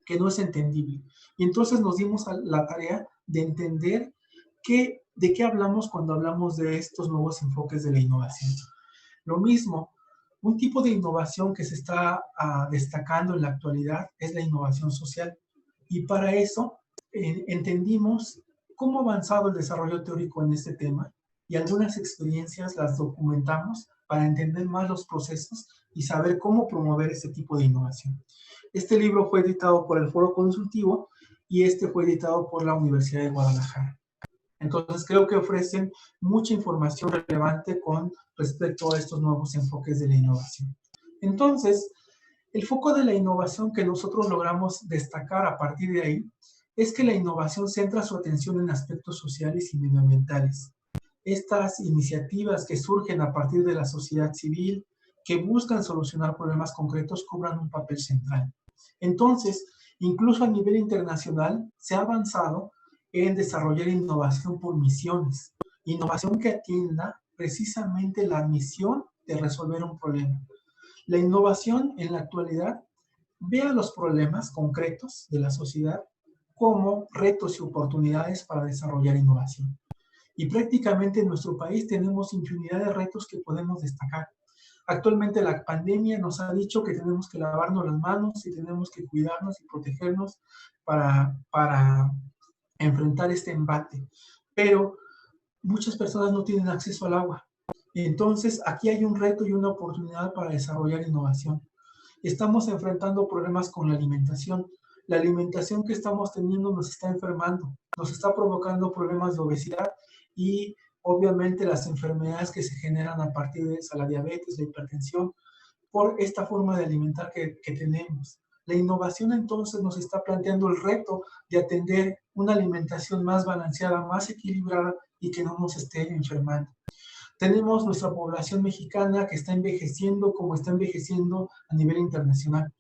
que no es entendible. Y entonces nos dimos a la tarea de entender de qué hablamos cuando hablamos de estos nuevos enfoques de la innovación. Lo mismo, un tipo de innovación que se está destacando en la actualidad es la innovación social. Y para eso entendimos cómo ha avanzado el desarrollo teórico en este tema y algunas experiencias las documentamos para entender más los procesos y saber cómo promover este tipo de innovación. Este libro fue editado por el Foro Consultivo y este fue editado por la Universidad de Guadalajara. Entonces creo que ofrecen mucha información relevante con respecto a estos nuevos enfoques de la innovación. Entonces, el foco de la innovación que nosotros logramos destacar a partir de ahí es que la innovación centra su atención en aspectos sociales y medioambientales. estas iniciativas que surgen a partir de la sociedad civil, que buscan solucionar problemas concretos, cobran un papel central. Entonces, incluso a nivel internacional, se ha avanzado en desarrollar innovación por misiones. Innovación que atienda precisamente la misión de resolver un problema. La innovación en la actualidad ve a los problemas concretos de la sociedad como retos y oportunidades para desarrollar innovación. Y prácticamente en nuestro país tenemos infinidad de retos que podemos destacar. Actualmente la pandemia nos ha dicho que tenemos que lavarnos las manos y tenemos que cuidarnos y protegernos para enfrentar este embate. Pero muchas personas no tienen acceso al agua. Entonces, aquí hay un reto y una oportunidad para desarrollar innovación. Estamos enfrentando problemas con la alimentación. La alimentación que estamos teniendo nos está enfermando, nos está provocando problemas de obesidad y obviamente las enfermedades que se generan a partir de esa, la diabetes, la hipertensión, por esta forma de alimentar que tenemos. La innovación entonces nos está planteando el reto de atender una alimentación más balanceada, más equilibrada y que no nos esté enfermando. Tenemos nuestra población mexicana que está envejeciendo como está envejeciendo a nivel internacional.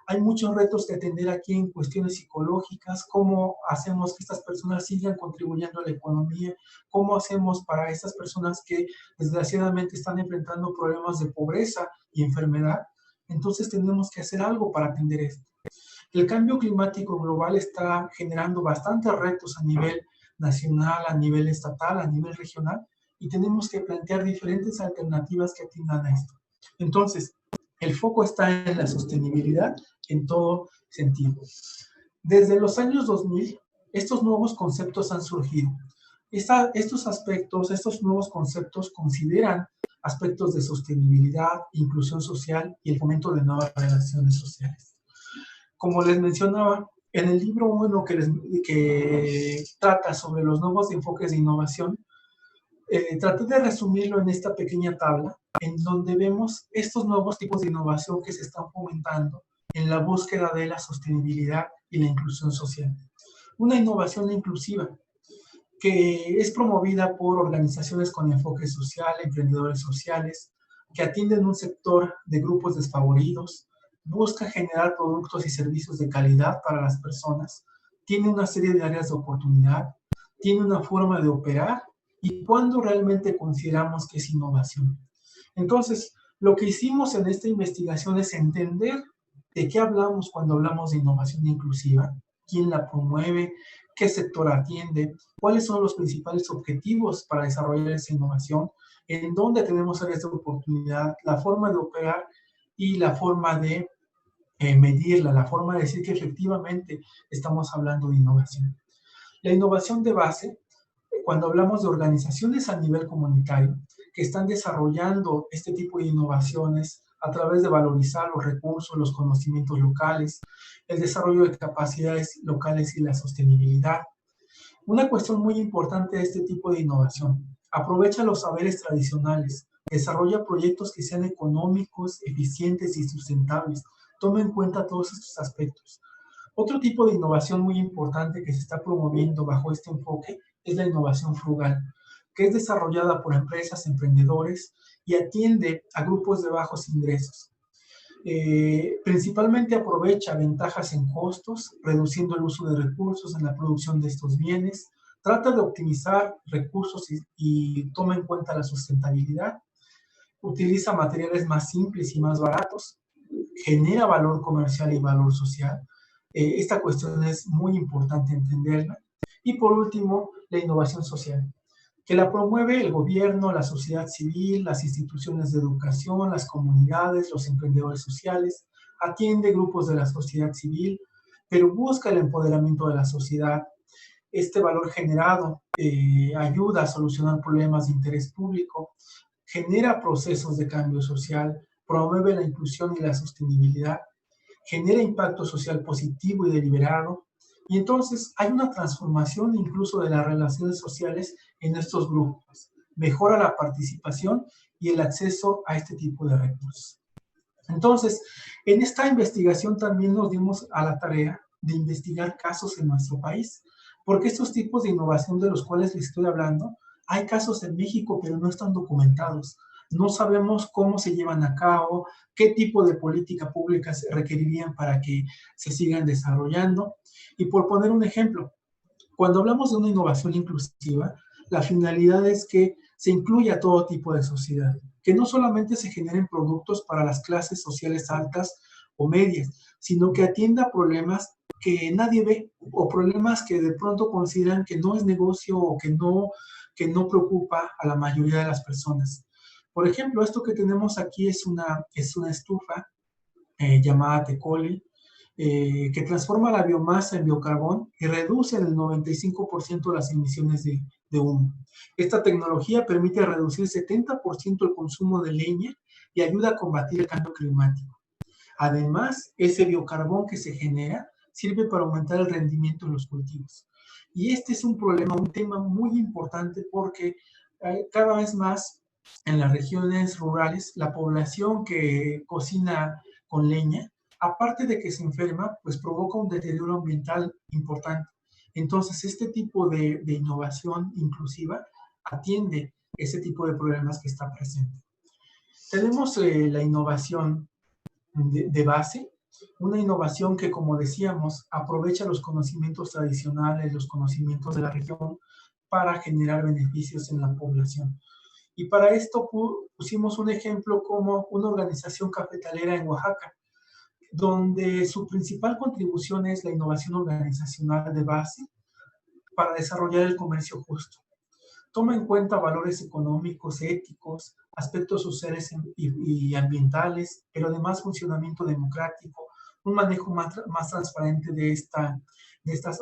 Hay muchos retos que atender aquí en cuestiones psicológicas, cómo hacemos que estas personas sigan contribuyendo a la economía, cómo hacemos para estas personas que desgraciadamente están enfrentando problemas de pobreza y enfermedad. Entonces tenemos que hacer algo para atender esto. El cambio climático global está generando bastantes retos a nivel nacional, a nivel estatal, a nivel regional, y tenemos que plantear diferentes alternativas que atiendan a esto. Entonces, el foco está en la sostenibilidad en todo sentido. Desde los años 2000, estos nuevos conceptos han surgido. Estos aspectos, estos nuevos conceptos consideran aspectos de sostenibilidad, inclusión social y el fomento de nuevas relaciones sociales. Como les mencionaba, en el libro 1 que trata sobre los nuevos enfoques de innovación, traté de resumirlo en esta pequeña tabla, en donde vemos estos nuevos tipos de innovación que se están fomentando en la búsqueda de la sostenibilidad y la inclusión social. Una innovación inclusiva que es promovida por organizaciones con enfoque social, emprendedores sociales, que atienden un sector de grupos desfavoridos, busca generar productos y servicios de calidad para las personas, tiene una serie de áreas de oportunidad, tiene una forma de operar y cuándo realmente consideramos que es innovación. Entonces, lo que hicimos en esta investigación es entender de qué hablamos cuando hablamos de innovación inclusiva, quién la promueve, qué sector atiende, cuáles son los principales objetivos para desarrollar esa innovación, en dónde tenemos áreas de oportunidad, la forma de operar y la forma de medirla, la forma de decir que efectivamente estamos hablando de innovación. La innovación de base, cuando hablamos de organizaciones a nivel comunitario que están desarrollando este tipo de innovaciones a través de valorizar los recursos, los conocimientos locales, el desarrollo de capacidades locales y la sostenibilidad. Una cuestión muy importante de este tipo de innovación: aprovecha los saberes tradicionales, desarrolla proyectos que sean económicos, eficientes y sustentables. Toma en cuenta todos estos aspectos. Otro tipo de innovación muy importante que se está promoviendo bajo este enfoque es la innovación frugal, que es desarrollada por empresas, emprendedores y atiende a grupos de bajos ingresos. Principalmente aprovecha ventajas en costos, reduciendo el uso de recursos en la producción de estos bienes, trata de optimizar recursos y toma en cuenta la sustentabilidad, utiliza materiales más simples y más baratos, genera valor comercial y valor social. Esta cuestión es muy importante entenderla. Y por último, la innovación social, que la promueve el gobierno, la sociedad civil, las instituciones de educación, las comunidades, los emprendedores sociales, atiende grupos de la sociedad civil, pero busca el empoderamiento de la sociedad. Este valor generado ayuda a solucionar problemas de interés público, genera procesos de cambio social, promueve la inclusión y la sostenibilidad, genera impacto social positivo y deliberado, y entonces hay una transformación incluso de las relaciones sociales en estos grupos, mejora la participación y el acceso a este tipo de recursos. Entonces, en esta investigación también nos dimos a la tarea de investigar casos en nuestro país, porque estos tipos de innovación de los cuales les estoy hablando Hay casos en México, pero no están documentados. No sabemos cómo se llevan a cabo, qué tipo de política pública se requerirían para que se sigan desarrollando. Y por poner un ejemplo, cuando hablamos de una innovación inclusiva, la finalidad es que se incluya todo tipo de sociedad, que no solamente se generen productos para las clases sociales altas o medias, sino que atienda problemas que nadie ve o problemas que de pronto consideran que no es negocio o que no preocupa a la mayoría de las personas. Por ejemplo, esto que tenemos aquí es una estufa llamada Tecoli, que transforma la biomasa en biocarbón y reduce en el 95% las emisiones de humo. Esta tecnología permite reducir 70% el consumo de leña y ayuda a combatir el cambio climático. Además, ese biocarbón que se genera sirve para aumentar el rendimiento de los cultivos. Y este es un problema, un tema muy importante porque cada vez más en las regiones rurales la población que cocina con leña, aparte de que se enferma, pues provoca un deterioro ambiental importante. Entonces, este tipo de innovación inclusiva atiende ese tipo de problemas que está presente. Tenemos la innovación de base, una innovación que, como decíamos, aprovecha los conocimientos tradicionales, los conocimientos de la región para generar beneficios en la población. Y para esto pusimos un ejemplo como una organización cafetalera en Oaxaca, donde su principal contribución es la innovación organizacional de base para desarrollar el comercio justo. Toma en cuenta valores económicos, éticos, aspectos sociales y ambientales, pero además funcionamiento democrático, un manejo más transparente de esta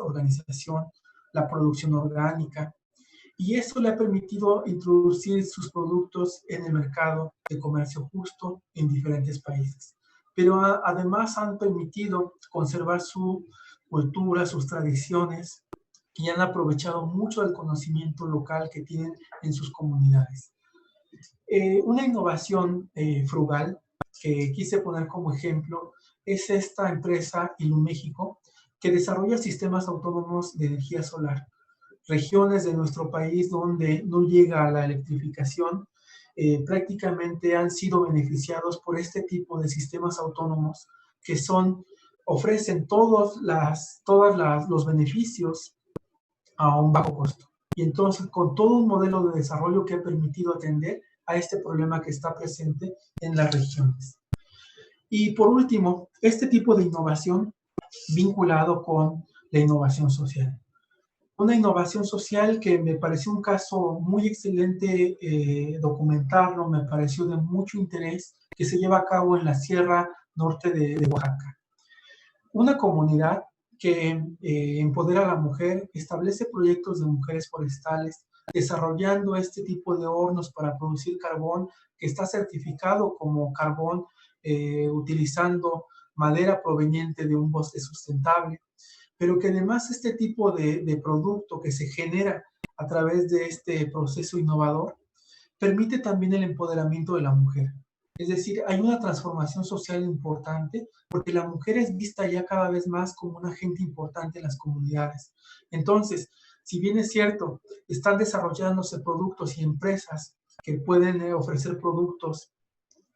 organización, la producción orgánica. Y eso le ha permitido introducir sus productos en el mercado de comercio justo en diferentes países. Pero además han permitido conservar su cultura, sus tradiciones, y han aprovechado mucho del conocimiento local que tienen en sus comunidades. Una innovación frugal que quise poner como ejemplo es esta empresa Iluméxico, que desarrolla sistemas autónomos de energía solar. Regiones de nuestro país donde no llega a la electrificación prácticamente han sido beneficiados por este tipo de sistemas autónomos que ofrecen todos los beneficios a un bajo costo. Y entonces, con todo un modelo de desarrollo que ha permitido atender a este problema que está presente en las regiones. Y por último, este tipo de innovación vinculado con la innovación social. Una innovación social que me pareció un caso muy excelente documentarlo, me pareció de mucho interés, que se lleva a cabo en la Sierra Norte de Oaxaca. Una comunidad que empodera a la mujer, establece proyectos de mujeres forestales, desarrollando este tipo de hornos para producir carbón que está certificado como carbón utilizando madera proveniente de un bosque sustentable, pero que además este tipo de producto que se genera a través de este proceso innovador permite también el empoderamiento de la mujer. Es decir, hay una transformación social importante porque la mujer es vista ya cada vez más como un agente importante en las comunidades. Entonces, si bien es cierto, están desarrollándose productos y empresas que pueden ofrecer productos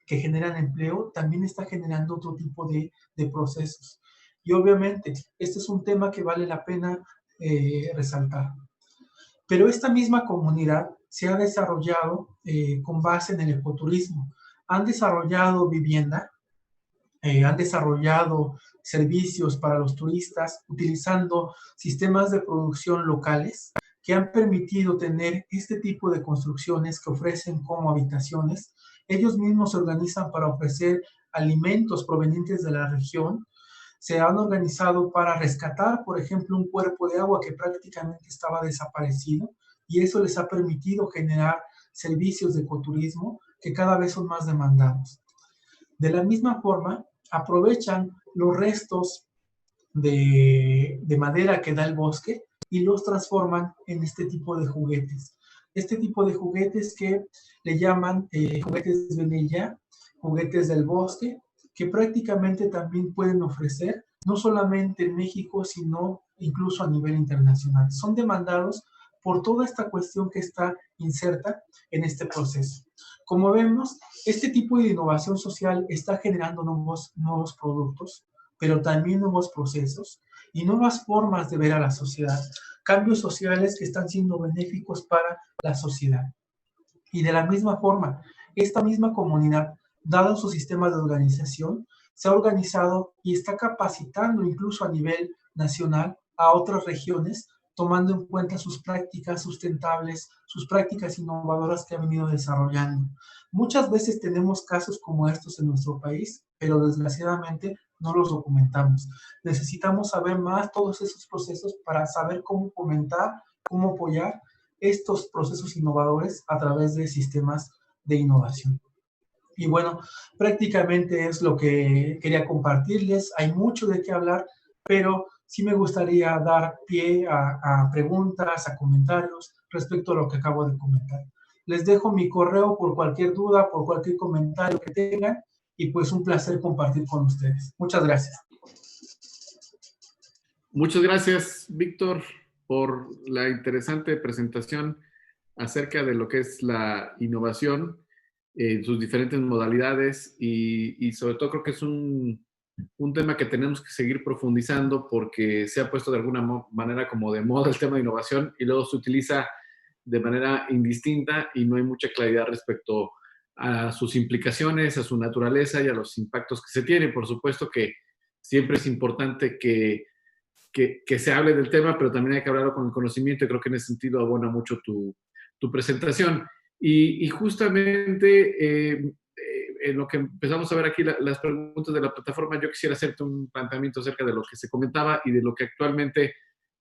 que generan empleo, también está generando otro tipo de procesos. Y obviamente, este es un tema que vale la pena resaltar. Pero esta misma comunidad se ha desarrollado con base en el ecoturismo. Han desarrollado vivienda, han desarrollado servicios para los turistas utilizando sistemas de producción locales que han permitido tener este tipo de construcciones que ofrecen como habitaciones. Ellos mismos se organizan para ofrecer alimentos provenientes de la región. Se han organizado para rescatar, por ejemplo, un cuerpo de agua que prácticamente estaba desaparecido, y eso les ha permitido generar servicios de ecoturismo que cada vez son más demandados. De la misma forma, aprovechan los restos de madera que da el bosque y los transforman en este tipo de juguetes. Este tipo de juguetes que le llaman juguetes Benella, juguetes del bosque, que prácticamente también pueden ofrecer, no solamente en México, sino incluso a nivel internacional. Son demandados por toda esta cuestión que está inserta en este proceso. Como vemos, este tipo de innovación social está generando nuevos productos, pero también nuevos procesos y nuevas formas de ver a la sociedad, cambios sociales que están siendo benéficos para la sociedad. Y de la misma forma, esta misma comunidad, dado su sistema de organización, se ha organizado y está capacitando incluso a nivel nacional a otras regiones, tomando en cuenta sus prácticas sustentables, sus prácticas innovadoras que ha venido desarrollando. Muchas veces tenemos casos como estos en nuestro país, pero desgraciadamente no los documentamos. Necesitamos saber más todos esos procesos para saber cómo fomentar, cómo apoyar estos procesos innovadores a través de sistemas de innovación. Y bueno, prácticamente es lo que quería compartirles. Hay mucho de qué hablar, pero sí me gustaría dar pie a preguntas, a comentarios respecto a lo que acabo de comentar. Les dejo mi correo por cualquier duda, por cualquier comentario que tengan, y pues un placer compartir con ustedes. Muchas gracias. Muchas gracias, Víctor, por la interesante presentación acerca de lo que es la innovación en sus diferentes modalidades y sobre todo creo que es un tema que tenemos que seguir profundizando porque se ha puesto de alguna manera como de moda el tema de innovación y luego se utiliza de manera indistinta y no hay mucha claridad respecto a sus implicaciones, a su naturaleza y a los impactos que se tienen. Por supuesto que siempre es importante que se hable del tema, pero también hay que hablarlo con el conocimiento y creo que en ese sentido abona mucho tu presentación. Y justamente en lo que empezamos a ver aquí, las preguntas de la plataforma, yo quisiera hacerte un planteamiento acerca de lo que se comentaba y de lo que actualmente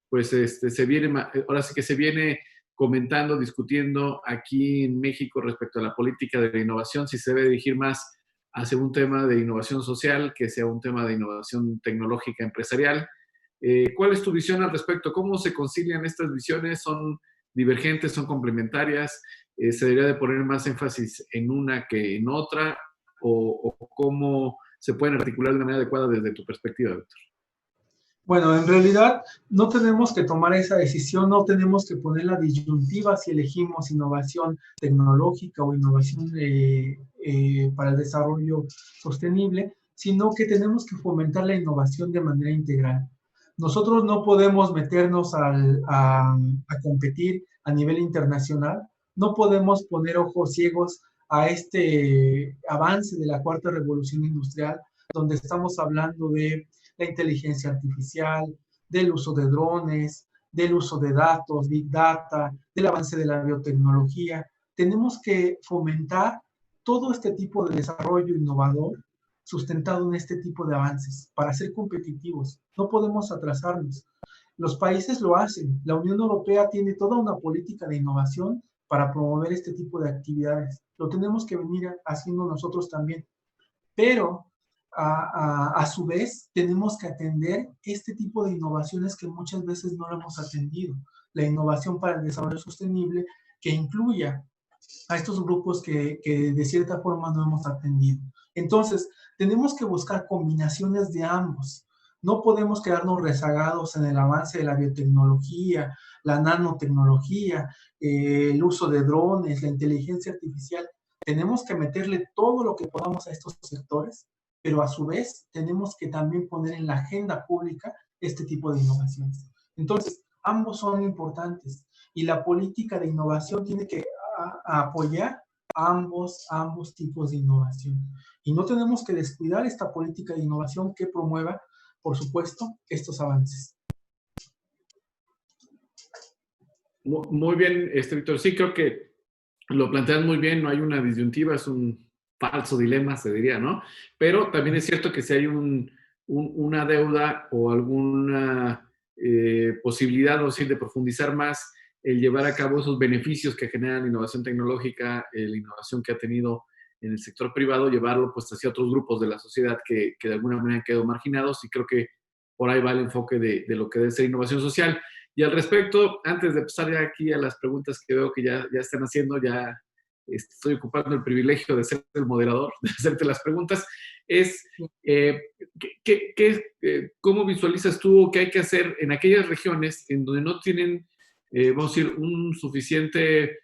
pues se viene, ahora sí que se viene comentando, discutiendo aquí en México respecto a la política de la innovación, si se debe dirigir más hacia un tema de innovación social que sea un tema de innovación tecnológica empresarial. ¿Cuál es tu visión al respecto? ¿Cómo se concilian estas visiones? ¿Son divergentes? ¿Son complementarias? ¿Se debería de poner más énfasis en una que en otra? ¿O cómo se pueden articular de una manera adecuada desde tu perspectiva, Víctor? Bueno, en realidad no tenemos que tomar esa decisión, no tenemos que poner la disyuntiva si elegimos innovación tecnológica o innovación para el desarrollo sostenible, sino que tenemos que fomentar la innovación de manera integral. Nosotros no podemos meternos a competir a nivel internacional, no podemos poner ojos ciegos a este avance de la cuarta revolución industrial, donde estamos hablando de la inteligencia artificial, del uso de drones, del uso de datos, big data, del avance de la biotecnología. Tenemos que fomentar todo este tipo de desarrollo innovador sustentado en este tipo de avances para ser competitivos. No podemos atrasarnos. Los países lo hacen. La Unión Europea tiene toda una política de innovación para promover este tipo de actividades. Lo tenemos que venir haciendo nosotros también. Pero a su vez, tenemos que atender este tipo de innovaciones que muchas veces no lo hemos atendido. La innovación para el desarrollo sostenible que incluya a estos grupos que de cierta forma no hemos atendido. Entonces, tenemos que buscar combinaciones de ambos. No podemos quedarnos rezagados en el avance de la biotecnología, la nanotecnología, el uso de drones, la inteligencia artificial. Tenemos que meterle todo lo que podamos a estos sectores, pero a su vez tenemos que también poner en la agenda pública este tipo de innovaciones. Entonces, ambos son importantes y la política de innovación tiene que apoyar ambos tipos de innovación. Y no tenemos que descuidar esta política de innovación que promueva, por supuesto, estos avances. Muy bien, Víctor. Sí, creo que lo planteas muy bien, no hay una disyuntiva, es un falso dilema, se diría, ¿no? Pero también es cierto que si hay una deuda o alguna posibilidad, o sí, de profundizar más, el llevar a cabo esos beneficios que genera la innovación tecnológica, la innovación que ha tenido en el sector privado, llevarlo pues hacia otros grupos de la sociedad que de alguna manera han quedado marginados y creo que por ahí va el enfoque de lo que debe ser innovación social. Y al respecto, antes de pasar ya aquí a las preguntas que veo que ya están haciendo, ya estoy ocupando el privilegio de ser el moderador, de hacerte las preguntas, es ¿cómo visualizas tú qué hay que hacer en aquellas regiones en donde no tienen vamos a decir, un suficiente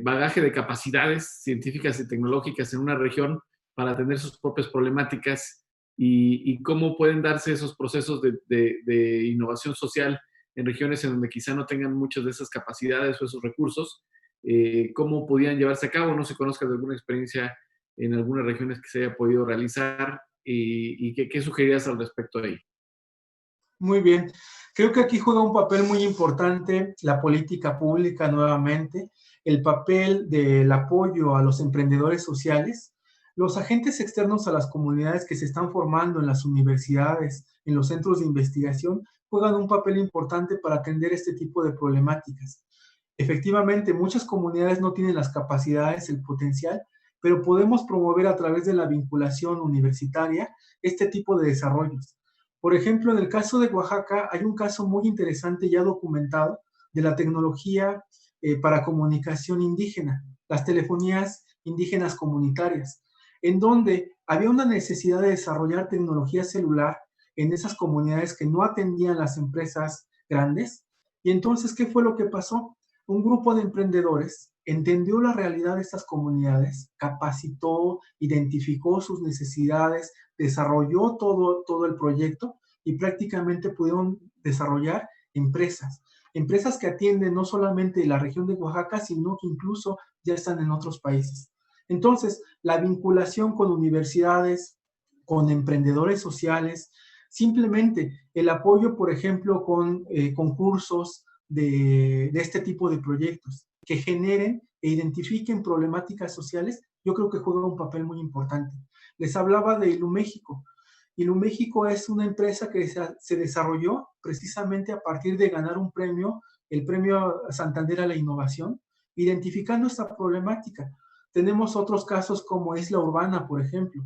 bagaje de capacidades científicas y tecnológicas en una región para atender sus propias problemáticas y cómo pueden darse esos procesos de innovación social en regiones en donde quizá no tengan muchas de esas capacidades o esos recursos, cómo podían llevarse a cabo, no se conozca de alguna experiencia en algunas regiones que se haya podido realizar y qué sugerirías al respecto de ello. Muy bien. Creo que aquí juega un papel muy importante la política pública nuevamente, el papel del apoyo a los emprendedores sociales, los agentes externos a las comunidades que se están formando en las universidades, en los centros de investigación, juegan un papel importante para atender este tipo de problemáticas. Efectivamente, muchas comunidades no tienen las capacidades, el potencial, pero podemos promover a través de la vinculación universitaria este tipo de desarrollos. Por ejemplo, en el caso de Oaxaca hay un caso muy interesante ya documentado de la tecnología para comunicación indígena, las telefonías indígenas comunitarias, en donde había una necesidad de desarrollar tecnología celular en esas comunidades que no atendían las empresas grandes. Y entonces, ¿qué fue lo que pasó? Un grupo de emprendedores entendió la realidad de estas comunidades, capacitó, identificó sus necesidades, desarrolló todo el proyecto y prácticamente pudieron desarrollar empresas que atienden no solamente la región de Oaxaca, sino que incluso ya están en otros países. Entonces, la vinculación con universidades, con emprendedores sociales, simplemente el apoyo, por ejemplo, con concursos de este tipo de proyectos que generen e identifiquen problemáticas sociales, yo creo que juega un papel muy importante. Les hablaba de Iluméxico. Iluméxico es una empresa que se desarrolló precisamente a partir de ganar un premio, el premio Santander a la innovación, identificando esta problemática. Tenemos otros casos como Isla Urbana, por ejemplo.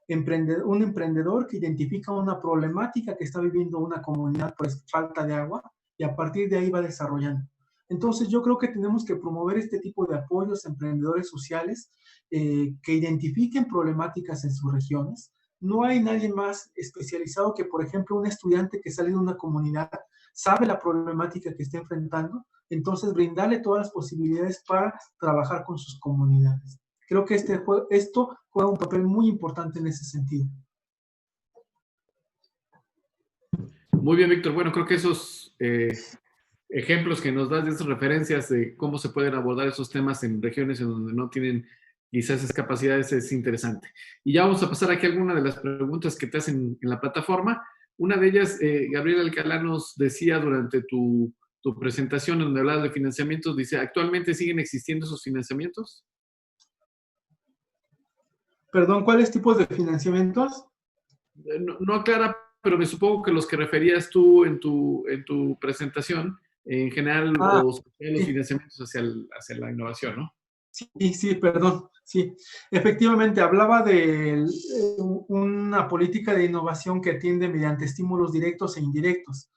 Un emprendedor que identifica una problemática que está viviendo una comunidad por falta de agua y a partir de ahí va desarrollando. Entonces yo creo que tenemos que promover este tipo de apoyos a emprendedores sociales que identifiquen problemáticas en sus regiones. No hay nadie más especializado que, por ejemplo, un estudiante que sale de una comunidad, sabe la problemática que está enfrentando, entonces brindarle todas las posibilidades para trabajar con sus comunidades. Creo que esto juega un papel muy importante en ese sentido. Muy bien, Víctor. Bueno, creo que esos ejemplos que nos das de esas referencias de cómo se pueden abordar esos temas en regiones en donde no tienen quizás esas capacidades es interesante. Y ya vamos a pasar aquí a alguna de las preguntas que te hacen en la plataforma. Una de ellas, Gabriel Alcalá nos decía durante tu presentación donde hablabas de financiamientos, dice, ¿actualmente siguen existiendo esos financiamientos? Perdón, ¿cuáles tipos de financiamientos? No aclara, pero me supongo que los que referías tú en tu presentación, en general, los sí. financiamientos hacia la innovación, ¿no? Sí, perdón. Sí, efectivamente, hablaba de una política de innovación que atiende mediante estímulos directos e indirectos.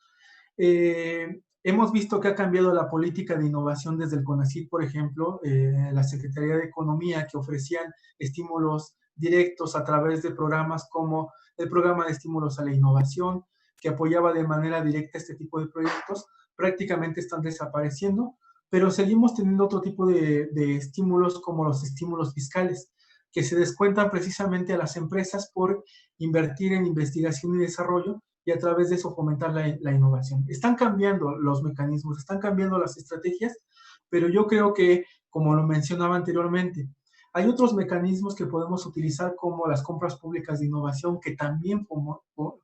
Hemos visto que ha cambiado la política de innovación desde el CONACYT, por ejemplo, la Secretaría de Economía, que ofrecían estímulos directos a través de programas como el Programa de Estímulos a la Innovación, que apoyaba de manera directa este tipo de proyectos, prácticamente están desapareciendo, pero seguimos teniendo otro tipo de estímulos como los estímulos fiscales, que se descuentan precisamente a las empresas por invertir en investigación y desarrollo y a través de eso fomentar la innovación. Están cambiando los mecanismos, están cambiando las estrategias, pero yo creo que, como lo mencionaba anteriormente, hay otros mecanismos que podemos utilizar como las compras públicas de innovación que también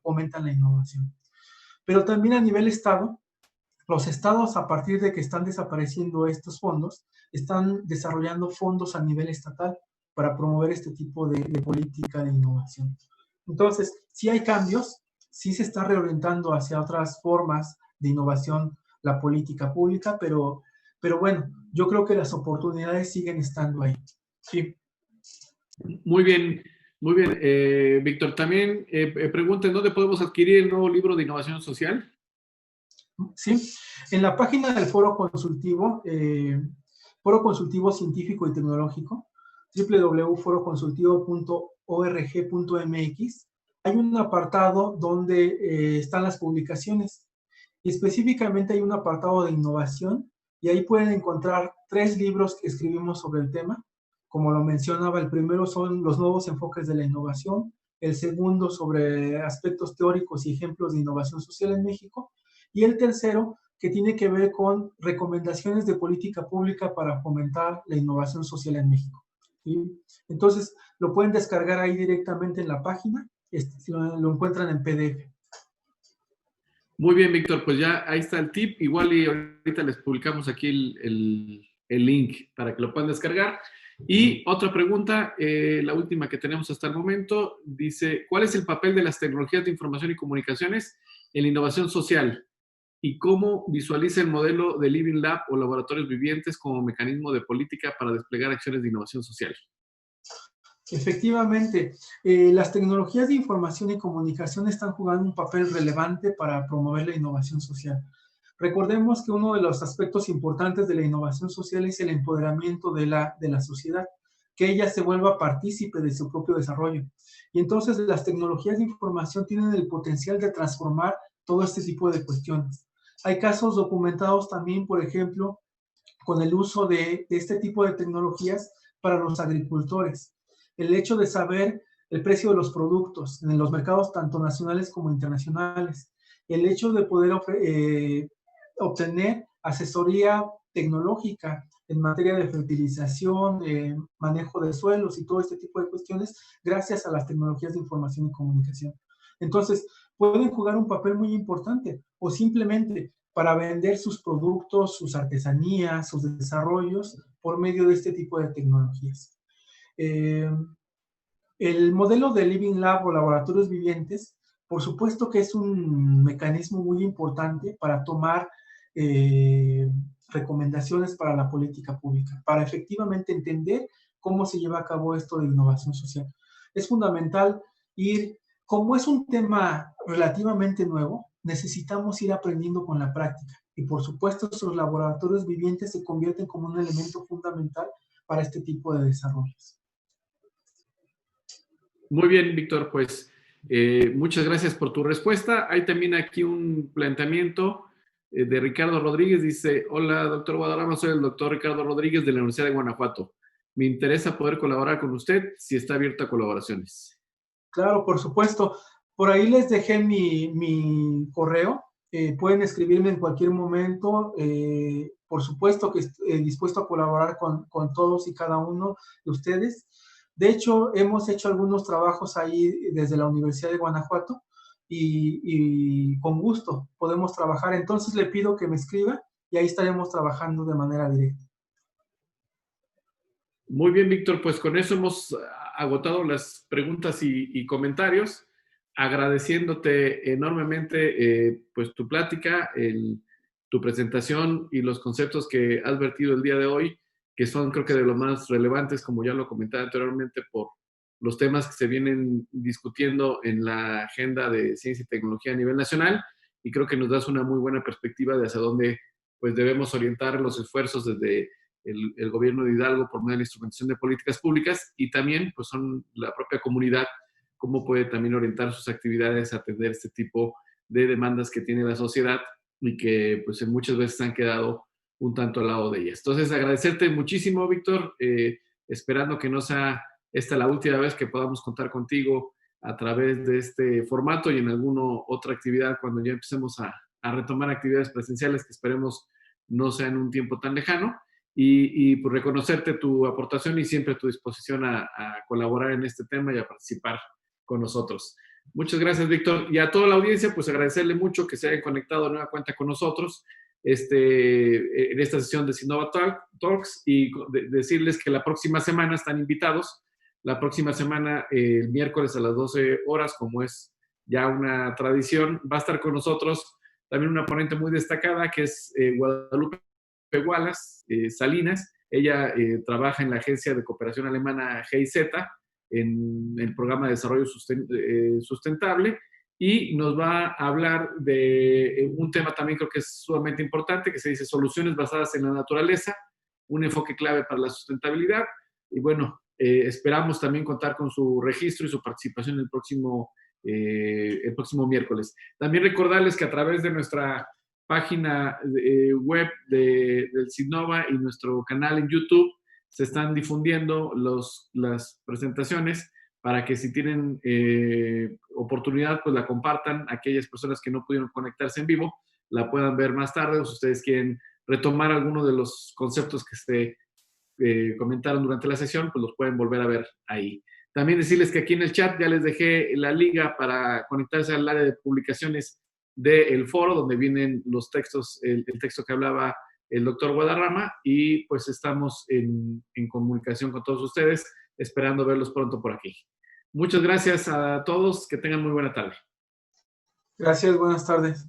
fomentan la innovación. Pero también a nivel Estado, los estados, a partir de que están desapareciendo estos fondos, están desarrollando fondos a nivel estatal para promover este tipo de política de innovación. Entonces, sí hay cambios, sí se está reorientando hacia otras formas de innovación la política pública, pero bueno, yo creo que las oportunidades siguen estando ahí. Sí. Muy bien, muy bien. Víctor, también pregunten, ¿dónde podemos adquirir el nuevo libro de innovación social? Sí, en la página del Foro Consultivo Científico y Tecnológico, www.foroconsultivo.org.mx, hay un apartado donde están las publicaciones Y específicamente hay un apartado de innovación y ahí pueden encontrar 3 libros que escribimos sobre el tema. Como lo mencionaba, el primero son los nuevos enfoques de la innovación, el segundo sobre aspectos teóricos y ejemplos de innovación social en México, y el tercero que tiene que ver con recomendaciones de política pública para fomentar la innovación social en México. ¿Sí? Entonces, lo pueden descargar ahí directamente en la página, lo encuentran en PDF. Muy bien, Víctor, pues ya ahí está el tip. Igual y ahorita les publicamos aquí el link para que lo puedan descargar. Y otra pregunta, la última que tenemos hasta el momento, dice, ¿cuál es el papel de las tecnologías de información y comunicaciones en la innovación social? ¿Y cómo visualiza el modelo de Living Lab o laboratorios vivientes como mecanismo de política para desplegar acciones de innovación social? Efectivamente, las tecnologías de información y comunicación están jugando un papel relevante para promover la innovación social. Recordemos que uno de los aspectos importantes de la innovación social es el empoderamiento de la sociedad, que ella se vuelva partícipe de su propio desarrollo. Y entonces las tecnologías de información tienen el potencial de transformar todo este tipo de cuestiones. Hay casos documentados también, por ejemplo, con el uso de este tipo de tecnologías para los agricultores. El hecho de saber el precio de los productos en los mercados tanto nacionales como internacionales. El hecho de poder obtener asesoría tecnológica en materia de fertilización, manejo de suelos y todo este tipo de cuestiones gracias a las tecnologías de información y comunicación. Entonces, pueden jugar un papel muy importante o simplemente para vender sus productos, sus artesanías, sus desarrollos por medio de este tipo de tecnologías. El modelo de Living Lab o laboratorios vivientes, por supuesto que es un mecanismo muy importante para tomar recomendaciones para la política pública, para efectivamente entender cómo se lleva a cabo esto de innovación social. Es fundamental ir, como es un tema relativamente nuevo, necesitamos ir aprendiendo con la práctica. Y por supuesto, esos laboratorios vivientes se convierten como un elemento fundamental para este tipo de desarrollos. Muy bien, Víctor, pues muchas gracias por tu respuesta. Hay también aquí un planteamiento de Ricardo Rodríguez. Dice, hola, doctor Guadarrama, soy el doctor Ricardo Rodríguez de la Universidad de Guanajuato. Me interesa poder colaborar con usted si está abierto a colaboraciones. Claro, por supuesto. Por ahí les dejé mi correo. Pueden escribirme en cualquier momento. Por supuesto que estoy dispuesto a colaborar con todos y cada uno de ustedes. De hecho, hemos hecho algunos trabajos ahí desde la Universidad de Guanajuato y con gusto podemos trabajar. Entonces le pido que me escriba y ahí estaremos trabajando de manera directa. Muy bien, Víctor, pues con eso hemos agotado las preguntas y comentarios, agradeciéndote enormemente pues tu plática, tu presentación y los conceptos que has vertido el día de hoy, que son creo que de los más relevantes, como ya lo comentaba anteriormente, por los temas que se vienen discutiendo en la agenda de ciencia y tecnología a nivel nacional, y creo que nos das una muy buena perspectiva de hacia dónde pues debemos orientar los esfuerzos desde el gobierno de Hidalgo por medio de la instrumentación de políticas públicas y también pues son la propia comunidad cómo puede también orientar sus actividades a atender este tipo de demandas que tiene la sociedad y que pues muchas veces han quedado un tanto al lado de ellas. Entonces agradecerte muchísimo, Víctor, esperando que no sea esta la última vez que podamos contar contigo a través de este formato y en alguna otra actividad cuando ya empecemos a retomar actividades presenciales que esperemos no sea en un tiempo tan lejano. Y pues reconocerte tu aportación y siempre tu disposición a colaborar en este tema y a participar con nosotros. Muchas gracias, Víctor. Y a toda la audiencia, pues agradecerle mucho que se hayan conectado de nueva cuenta con nosotros en esta sesión de Sinova Talks y decirles que la próxima semana están invitados. La próxima semana, el miércoles a las 12 horas, como es ya una tradición, va a estar con nosotros también una ponente muy destacada que es Guadalupe Wallace Salinas. Ella trabaja en la agencia de cooperación alemana GIZ en el programa de desarrollo sustentable y nos va a hablar de un tema también creo que es sumamente importante que se dice soluciones basadas en la naturaleza, un enfoque clave para la sustentabilidad y bueno, esperamos también contar con su registro y su participación el próximo miércoles. También recordarles que a través de nuestra página web del SIGNOVA y nuestro canal en YouTube se están difundiendo las presentaciones para que si tienen oportunidad, pues la compartan. Aquellas personas que no pudieron conectarse en vivo, la puedan ver más tarde, o si ustedes quieren retomar alguno de los conceptos que se comentaron durante la sesión, pues los pueden volver a ver ahí. También decirles que aquí en el chat ya les dejé la liga para conectarse al área de publicaciones del foro, donde vienen los textos, el texto que hablaba el doctor Guadarrama, y pues estamos en comunicación con todos ustedes, esperando verlos pronto por aquí. Muchas gracias a todos, que tengan muy buena tarde. Gracias, buenas tardes.